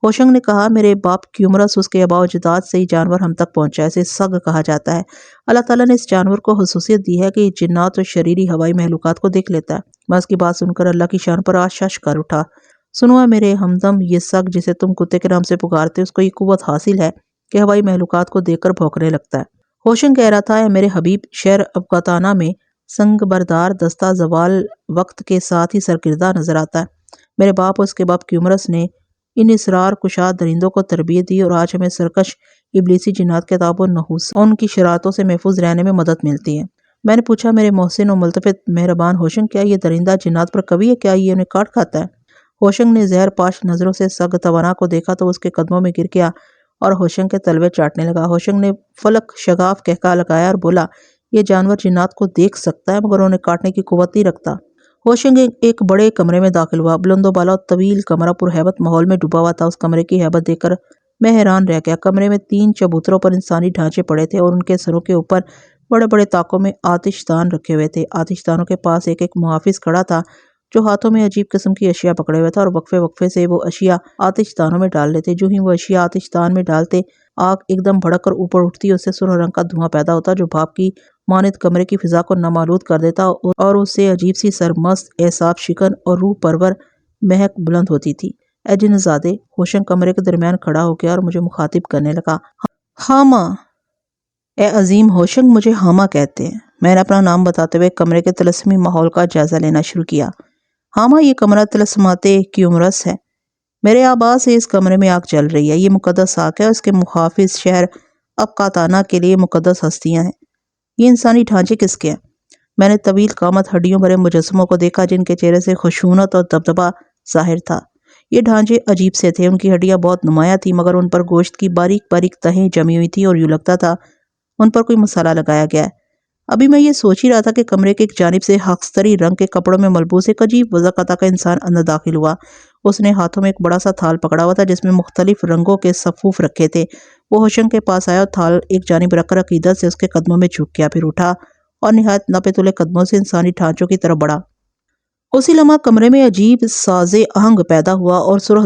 ہوشنگ نے کہا، میرے باپ کیومرس، اس کے آباء و اجداد سے یہ جانور ہم تک پہنچا ہے، اسے سگ کہا جاتا ہے۔ اللہ تعالیٰ نے اس جانور کو خصوصیت دی ہے کہ یہ جنات اور شریری ہوائی محلوقات کو دیکھ لیتا ہے۔ میں اس کی بات سن کر اللہ کی شان پر آشش کر اٹھا۔ سنو اے میرے ہمدم، یہ سگ جسے تم کتے کے نام سے پکارتے، اس کو یہ قوت حاصل ہے کہ ہوائی محلوقات کو دیکھ کر بھونکنے لگتا ہے۔ ہوشنگ کہہ رہا تھا، اے میرے حبیب، شہر ابقتانہ میں سنگ بردار دستہ زوال وقت کے ساتھ ہی سرکردہ نظر آتا ہے۔ میرے باپ اور اس کے باپ کیومرس نے ان اسرار کشاد درندوں کو تربیت دی اور آج ہمیں سرکش ابلیسی جنات کے تعب و نحوس اور ان کی شرارتوں سے محفوظ رہنے میں مدد ملتی ہے۔ میں نے پوچھا، میرے محسن و ملتفت مہربان ہوشنگ، کیا یہ درندہ جنات پر قوی ہے؟ کیا یہ انہیں کاٹ کھاتا ہے؟ ہوشنگ نے زہر پاش نظروں سے سگ توانا کو دیکھا تو اس کے قدموں میں گر گیا اور ہوشنگ کے تلوے چاٹنے لگا۔ ہوشنگ نے فلک شگاف قہقہا لگایا اور بولا، یہ جانور جنات کو دیکھ سکتا ہے مگر انہیں کاٹنے کی قوت نہیں رکھتا۔ ہوشنگ ایک بڑے کمرے میں داخل ہوا۔ بلند و بالا طویل کمرہ پرہیبت ماحول میں ڈوبا ہوا تھا۔ اس کمرے کی ہیبت دیکھ کر میں حیران رہ گیا۔ کمرے میں 3 چبوتروں پر انسانی ڈھانچے پڑے تھے اور ان کے سروں کے اوپر بڑے بڑے طاقوں میں آتش دان رکھے ہوئے تھے۔ آتش دانوں کے پاس ایک محافظ کھڑا تھا جو ہاتھوں میں عجیب قسم کی اشیاء پکڑے ہوئے تھا اور وقفے وقفے سے وہ اشیاء آتش دانوں میں ڈال لیتے۔ جو ہی وہ اشیاء آتش دان میں ڈالتے، آگ ایک دم بھڑک کر اوپر اٹھتی، اس سے سرخ رنگ کا دھواں پیدا ہوتا جو بھاپ کی مانند کمرے کی فضا کو نمآلود کر دیتا اور اس سے عجیب سی سرمست، اعصاب شکن اور روح پرور مہک بلند ہوتی تھی۔ اے جن زادے! ہوشنگ کمرے کے درمیان کھڑا ہو گیا اور مجھے مخاطب کرنے لگا۔ ہاما! اے عظیم ہوشنگ، مجھے ہاما کہتے ہیں۔ میں نے اپنا نام بتاتے ہوئے کمرے کے طلسمی ماحول کا جائزہ لینا شروع کیا۔ ہاما، یہ کمرہ طلسمات کیومرس ہے۔ میرے آبا سے اس کمرے میں آگ جل رہی ہے۔ یہ مقدس آگ ہے اور اس کے محافظ شہر اقاتانہ کے لیے مقدس ہستیاں ہیں۔ یہ انسانی ڈھانچے کس کے ہیں؟ میں نے طویل قامت ہڈیوں بھرے مجسموں کو دیکھا جن کے چہرے سے خشونت اور دبدبہ ظاہر تھا۔ یہ ڈھانچے عجیب سے تھے۔ ان کی ہڈیاں بہت نمایاں تھیں مگر ان پر گوشت کی باریک باریک تہیں جمی ہوئی تھیں اور یوں لگتا تھا ان پر کوئی مسالہ لگایا گیا ہے۔ ابھی میں یہ سوچ ہی رہا تھا کہ کمرے کے ایک جانب سے خاکستری رنگ کے کپڑوں میں ملبوس ایک عجیب وضاقتہ کا انسان اندر داخل ہوا۔ اس نے ہاتھوں میں ایک بڑا سا تھال پکڑا ہوا تھا جس میں مختلف رنگوں کے صفوف رکھے تھے۔ وہ ہوشنگ کے پاس آیا اور تھال ایک جانب رکھ کر عقیدت سے اس کے قدموں میں جھک گیا، پھر اٹھا اور نہایت نپے تلے قدموں سے انسانی ڈھانچوں کی طرف بڑھا۔ اسی لمحہ کمرے میں عجیب ساز آہنگ پیدا ہوا اور سرخ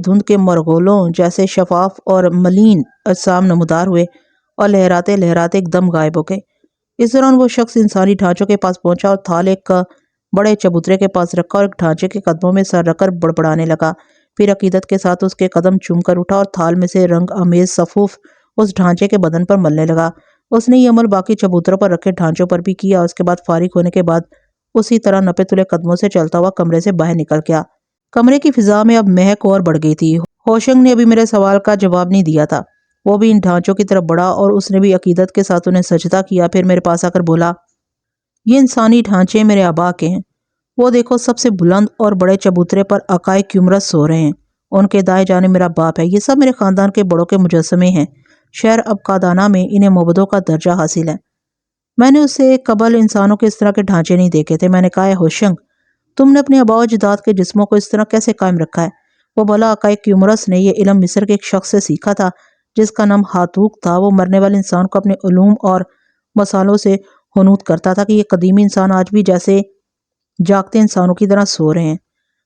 دھند کے مرغولوں جیسے شفاف اور ملین اجسام نمودار ہوئے اور لہراتے لہراتے ایک دم غائب ہو گئے۔ اس دوران وہ شخص انسانی ڈھانچوں کے پاس پہنچا اور تھال ایک بڑے چبوترے کے پاس رکھا اور ایک ڈھانچے کے قدموں میں سر رکھ کر بڑبڑانے لگا، پھر عقیدت کے ساتھ اس کے قدم چوم کر اٹھا اور تھال میں سے رنگ آمیز صفوف اس ڈھانچے کے بدن پر ملنے لگا۔ اس نے یہ عمل باقی چبوتروں پر رکھے ڈھانچوں پر بھی کیا اور اس کے بعد فارغ ہونے کے بعد اسی طرح نپے تلے قدموں سے چلتا ہوا کمرے سے باہر نکل گیا۔ کمرے کی فضا میں اب مہک اور بڑھ گئی تھی۔ ہوشنگ نے ابھی میرے سوال کا جواب نہیں دیا تھا۔ وہ بھی ان ڈھانچوں کی طرف بڑھا اور اس نے بھی عقیدت کے ساتھ انہیں سجدہ کیا، پھر میرے پاس آ کر بولا، یہ انسانی ڈھانچے میرے آبا کے ہیں۔ وہ دیکھو، سب سے بلند اور بڑے چبوترے پر عقائے کیومرس سو رہے ہیں۔ ان کے دائیں جانب میرا باپ ہے۔ یہ سب میرے خاندان کے بڑوں کے مجسمے ہیں۔ شہر ابقادانہ میں انہیں معبودوں کا درجہ حاصل ہے۔ میں نے اس سے قبل انسانوں کے اس طرح کے ڈھانچے نہیں دیکھے تھے۔ میں نے کہا، ہوشنگ، تم نے اپنے آباء و اجداد کے جسموں کو اس طرح کیسے قائم رکھا ہے؟ وہ بولا، عقائے کیومرس نے یہ علم مصر کے ایک شخص سے سیکھا تھا جس کا نام ہاتوک تھا۔ وہ مرنے والے انسان کو اپنے علوم اور مسالوں سے حنوط کرتا تھا کہ یہ قدیمی انسان آج بھی جیسے جاگتے انسانوں کی طرح سو رہے ہیں۔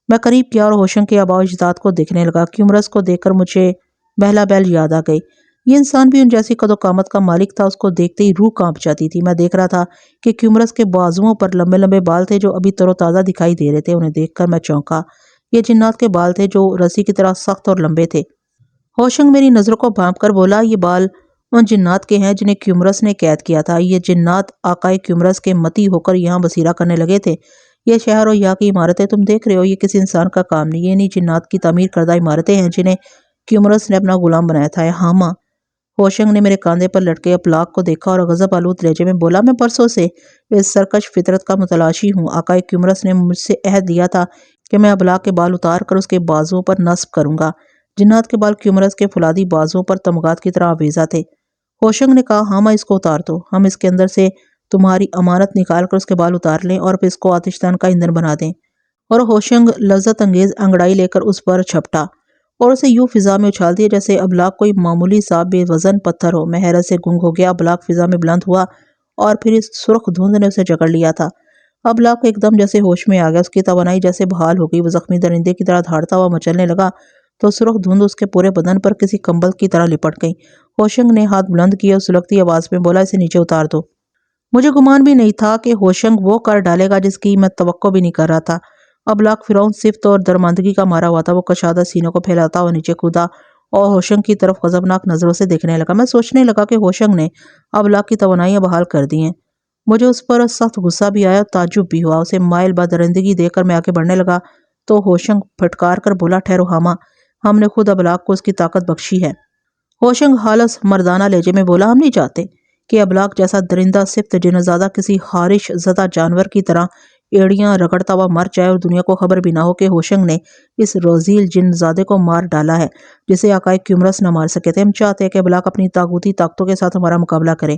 میں قریب کیا اور ہوشنگ کے آباء و اجداد کو دیکھنے لگا۔ کیومرس کو دیکھ کر مجھے بہلا بیل یاد آ گئی۔ یہ انسان بھی ان جیسی قد و قامت کا مالک تھا۔ اس کو دیکھتے ہی روح کانپ جاتی تھی۔ میں دیکھ رہا تھا کہ کیومرس کے بازوؤں پر لمبے لمبے بال تھے جو ابھی تر و تازہ دکھائی دے رہے تھے۔ انہیں دیکھ کر میں چونکا۔ یہ جنات کے بال تھے جو رسی کی طرح سخت اور لمبے تھے۔ ہوشنگ میری نظروں کو بھانپ کر بولا، یہ بال ان جنات کے ہیں جنہیں کیومرس نے قید کیا تھا۔ یہ جنات آقائے کیومرس کے متی ہو کر یہاں بسیرا کرنے لگے تھے۔ یہ شہر اور یہاں کی عمارتیں تم دیکھ رہے ہو، یہ کسی انسان کا کام نہیں، یہ انہی جنات کی تعمیر کردہ عمارتیں ہیں جنہیں کیومرس نے اپنا غلام بنایا تھا۔ ہاما! ہوشنگ نے میرے کاندھے پر لٹکے اپلاق کو دیکھا اور غضب آلود لہجے میں بولا، میں برسوں سے اس سرکش فطرت کا متلاشی ہوں۔ آقائے کیومرس نے مجھ سے عہد لیا تھا کہ میں ابلاق کے بال اتار کر اس کے بازوؤں پر نصب کروں گا۔ جنات کے بال کیومرس کے فولادی بازوؤں پر تمغات کی طرح آویزہ تھے۔ ہوشنگ نے کہا، ہاما، اس کو اتار دو۔ ہم اس کے اندر سے تمہاری امانت نکال کر اس کے بال اتار لیں اور پھر اس کو آتش دان کا ایندھن بنا دیں۔ اور ہوشنگ لذت انگیز انگڑائی لے کر اس پر جھپٹا اور اسے یوں فضا میں اچھال دیا جیسے ابلاق کوئی معمولی سا بے وزن پتھر ہو۔ میں حیرت سے گنگ ہو گیا۔ ابلاق فضا میں بلند ہوا اور پھر اس سرخ دھند نے اسے جکڑ لیا تھا۔ ابلاق ایک دم جیسے ہوش میں آ گیا۔ اس کی توانائی جیسے بحال ہو گئی۔ وہ زخمی درندے کی طرح دھاڑتا ہوا مچلنے لگا تو سرخ دھند اس کے پورے بدن پر کسی کمبل کی طرح لپٹ گئی۔ ہوشنگ نے ہاتھ بلند کیے اور سلگتی آواز میں بولا، اسے نیچے اتار دو۔ مجھے گمان بھی نہیں تھا کہ ہوشنگ وہ کر ڈالے گا جس کی میں توقع بھی نہیں کر رہا تھا۔ ابلاق فرعون صفت اور درماندگی کا مارا ہوا تھا۔ وہ کشادہ سینوں کو پھیلاتا ہوا نیچے کودا اور ہوشنگ کی طرف غضبناک نظروں سے دیکھنے لگا۔ میں سوچنے لگا کہ ہوشنگ نے ابلاق کی توانائیاں بحال کر دی ہیں۔ مجھے اس پر سخت غصہ بھی آیا اور تعجب بھی ہوا۔ اسے مائل با درندگی دیکھ کر میں آگے بڑھنے لگا تو ہوشنگ پھٹکار کر بولا، ٹھہرو ہاما، ہم نے خود ابلاق کو اس کی طاقت بخشی ہے۔ ہوشنگ خالص مردانہ لہجے میں بولا، ہم نہیں چاہتے کہ ابلاق جیسا درندہ صفت جن زادہ کسی خارش زدہ جانور کی طرح ایڑیاں رگڑتا ہوا مر جائے اور دنیا کو خبر بھی نہ ہو کہ ہوشنگ نے اس رذیل جن زادے کو مار ڈالا ہے جسے آقائے کیومرس نہ مار سکے تھے۔ ہم چاہتے ہیں کہ ابلاق اپنی طاغوتی طاقتوں کے ساتھ ہمارا مقابلہ کرے۔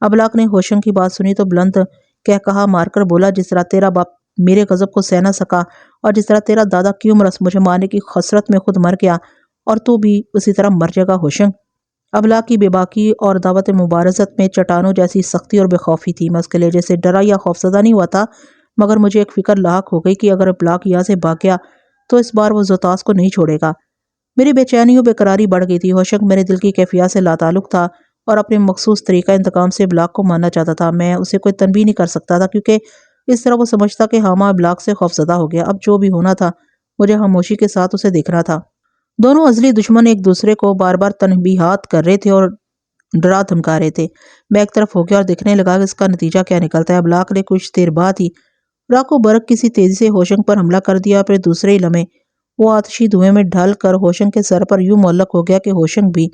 ابلاغ نے ہوشنگ کی بات سنی تو بلند کہا مار کر بولا، جس طرح تیرا باپ میرے غضب کو سہ نہ سکا اور جس طرح تیرا دادا کیومرث مجھے مارنے کی خسرت میں خود مر گیا، اور تو بھی اسی طرح مر جائے گا ہوشنگ۔ ابلاغ کی بے باکی اور دعوت مبارزت میں چٹانوں جیسی سختی اور بے خوفی تھی۔ میں اس کے لہجے سے ڈرا یا خوفزدہ نہیں ہوا تھا، مگر مجھے ایک فکر لاحق ہو گئی کہ اگر ابلاغ یہاں سے بھاگ گیا تو اس بار وہ زوتاس کو نہیں چھوڑے گا۔ میری بے چینی و بے قراری بڑھ گئی تھی۔ ہوشنگ میرے دل کی کیفیات سے لاتعلق تھا اور اپنے مخصوص طریقہ انتقام سے ابلاغ کو ماننا چاہتا تھا۔ میں اسے کوئی تنبیہ نہیں کر سکتا تھا کیونکہ اس طرح وہ سمجھتا کہ ہاما ابلاغ سے خوفزدہ ہو گیا۔ اب جو بھی ہونا تھا مجھے خاموشی کے ساتھ اسے دیکھنا تھا۔ دونوں ازلی دشمن ایک دوسرے کو بار بار تنبیہات کر رہے تھے اور ڈرا دھمکا رہے تھے۔ میں ایک طرف ہو گیا اور دیکھنے لگا کہ اس کا نتیجہ کیا نکلتا ہے۔ ابلاغ نے کچھ دیر بعد ہی راکو برق کسی تیزی سے ہوشنگ پر حملہ کر دیا، پھر دوسرے ہی لمحے وہ آتشی دھوئیں میں ڈھل کر ہوشنگ کے سر پر یوں معلق ہو گیا کہ ہوشنگ بھی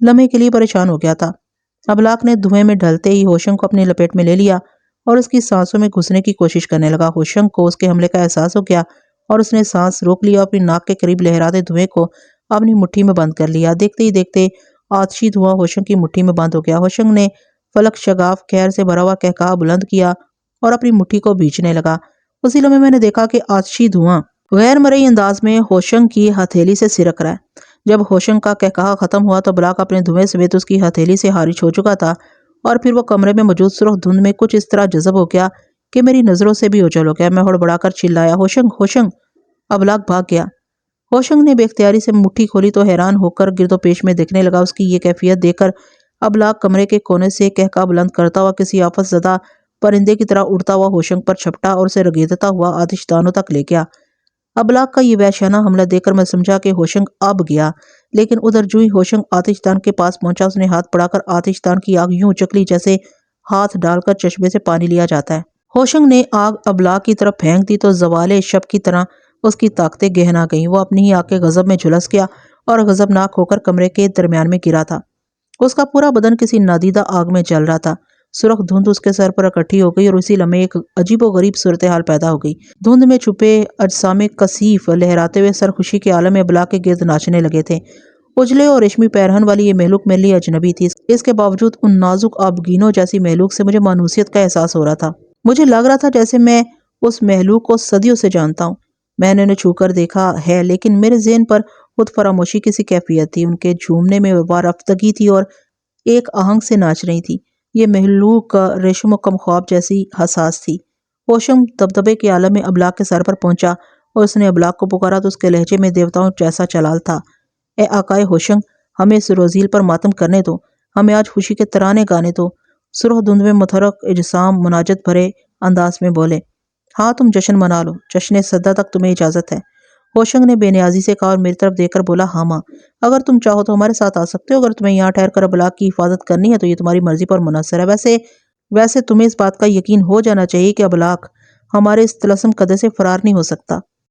لمحے کے لیے پریشان ہو گیا تھا۔ ابلاغ نے دھوئیں میں ڈھلتے ہی ہوشنگ کو اپنی لپیٹ میں لے لیا اور اس کی سانسوں میں گھسنے کی کوشش کرنے لگا۔ ہوشنگ کو اس کے حملے کا احساس ہو گیا اور اس نے سانس روک لیا اور اپنی ناک کے قریب لہراتے دھوئیں کو اپنی مٹھی میں بند کر لیا۔ دیکھتے ہی دیکھتے آتشی دھواں ہوشنگ کی مٹھی میں بند ہو گیا۔ ہوشنگ نے فلک شگاف خیر سے بھرا ہوا کہا بلند کیا اور اپنی مٹھی کو بھینچنے لگا۔ اسی لمحے میں نے دیکھا کہ آتشی دھواں غیر مرئی انداز میں ہوشنگ کی ہتھیلی سے سرک رہا ہے۔ جب ہوشنگ کا کہا ختم ہوا تو ابلاغ اپنے دھوئیں سمیت اس کی ہتھیلی سے خارج ہو چکا تھا، اور پھر وہ کمرے میں موجود سرخ دھند میں کچھ اس طرح جذب ہو گیا کہ میری نظروں سے بھی اوجھل ہو گیا۔ میں ہڑبڑا کر چلایا، ہوشنگ ہوشنگ! ابلاغ بھاگ گیا۔ ہوشنگ نے بے اختیاری سے مٹھی کھولی تو حیران ہو کر گرد و پیش میں دیکھنے لگا۔ اس کی یہ کیفیت دیکھ کر ابلاغ کمرے کے کونے سے کہا بلند کرتا ہوا کسی آفت زدہ پرندے کی طرح اڑتا ہوا ہوشنگ پر چھپٹا اور اسے رگیدتا ہوا آتش دانوں تک لے گیا۔ ابلاغ کا یہ وحشیانہ حملہ دیکھ کر میں سمجھا کہ ہوشنگ اب گیا، لیکن ادھر جو ہی ہوشنگ آتش دان کے پاس پہنچا اس نے ہاتھ بڑھا کر آتش دان کی آگ یوں چکلی جیسے ہاتھ ڈال کر چشمے سے پانی لیا جاتا ہے۔ ہوشنگ نے آگ ابلاغ کی طرف پھینک دی تو زوال شب کی طرح اس کی طاقتیں گہنا گئیں۔ وہ اپنی ہی آگ کے غضب میں جھلس گیا اور غضبناک ہو کر کمرے کے درمیان میں گرا تھا۔ اس کا پورا بدن کسی نادیدہ آگ میں جل رہا تھا۔ سرخ دھند اس کے سر پر اکٹھی ہو گئی اور اسی لمحے ایک عجیب و غریب صورتحال پیدا ہو گئی۔ دھند میں چھپے اجسام کثیف لہراتے ہوئے سرخوشی کے عالم میں ابلاغ کے گرد ناچنے لگے تھے۔ اجلے اور ریشمی پیرہن والی یہ مہلوک میرے لیے اجنبی تھی۔ اس کے باوجود ان نازک آبگینوں جیسی مہلوک سے مجھے مانوسیت کا احساس ہو رہا تھا۔ مجھے لگ رہا تھا جیسے میں اس مہلوک کو صدیوں سے جانتا ہوں۔ میں نے انہیں چھو کر دیکھا ہے، لیکن میرے ذہن پر خود فراموشی کی سی کیفیت تھی۔ ان کے جھومنے میں وارفتگی تھی اور ایک آہنگ سے ناچ رہی تھی۔ یہ مہلوک ریشم و کم خواب جیسی حساس تھی۔ ہوشنگ دبدبے کے عالم میں ابلاغ کے سر پر پہنچا اور اس نے ابلاغ کو پکارا تو اس کے لہجے میں دیوتاؤں جیسا چلال تھا۔ اے آقائے ہوشنگ، ہمیں اس روزیل پر ماتم کرنے دو، ہمیں آج خوشی کے ترانے گانے دو۔ سرخ دھند میں متحرک اجسام مناجت بھرے انداز میں بولے، ہاں تم جشن منا لو، جشن سدا تک تمہیں اجازت ہے۔ ہوشنگ نے بے نیازی سے کہا اور میری طرف دیکھ کر بولا، ہاں ماں، اگر تم چاہو تو ہمارے ساتھ آ سکتے ہو، اگر تمہیں یہاں ٹھہر کر ابلاغ کی حفاظت کرنی ہے تو یہ تمہاری مرضی پر منحصر ہے۔ ویسے تمہیں اس بات کا یقین ہو جانا چاہیے کہ ابلاغ ہمارے اس طلسم قدرے سے فرار نہیں ہو سکتا۔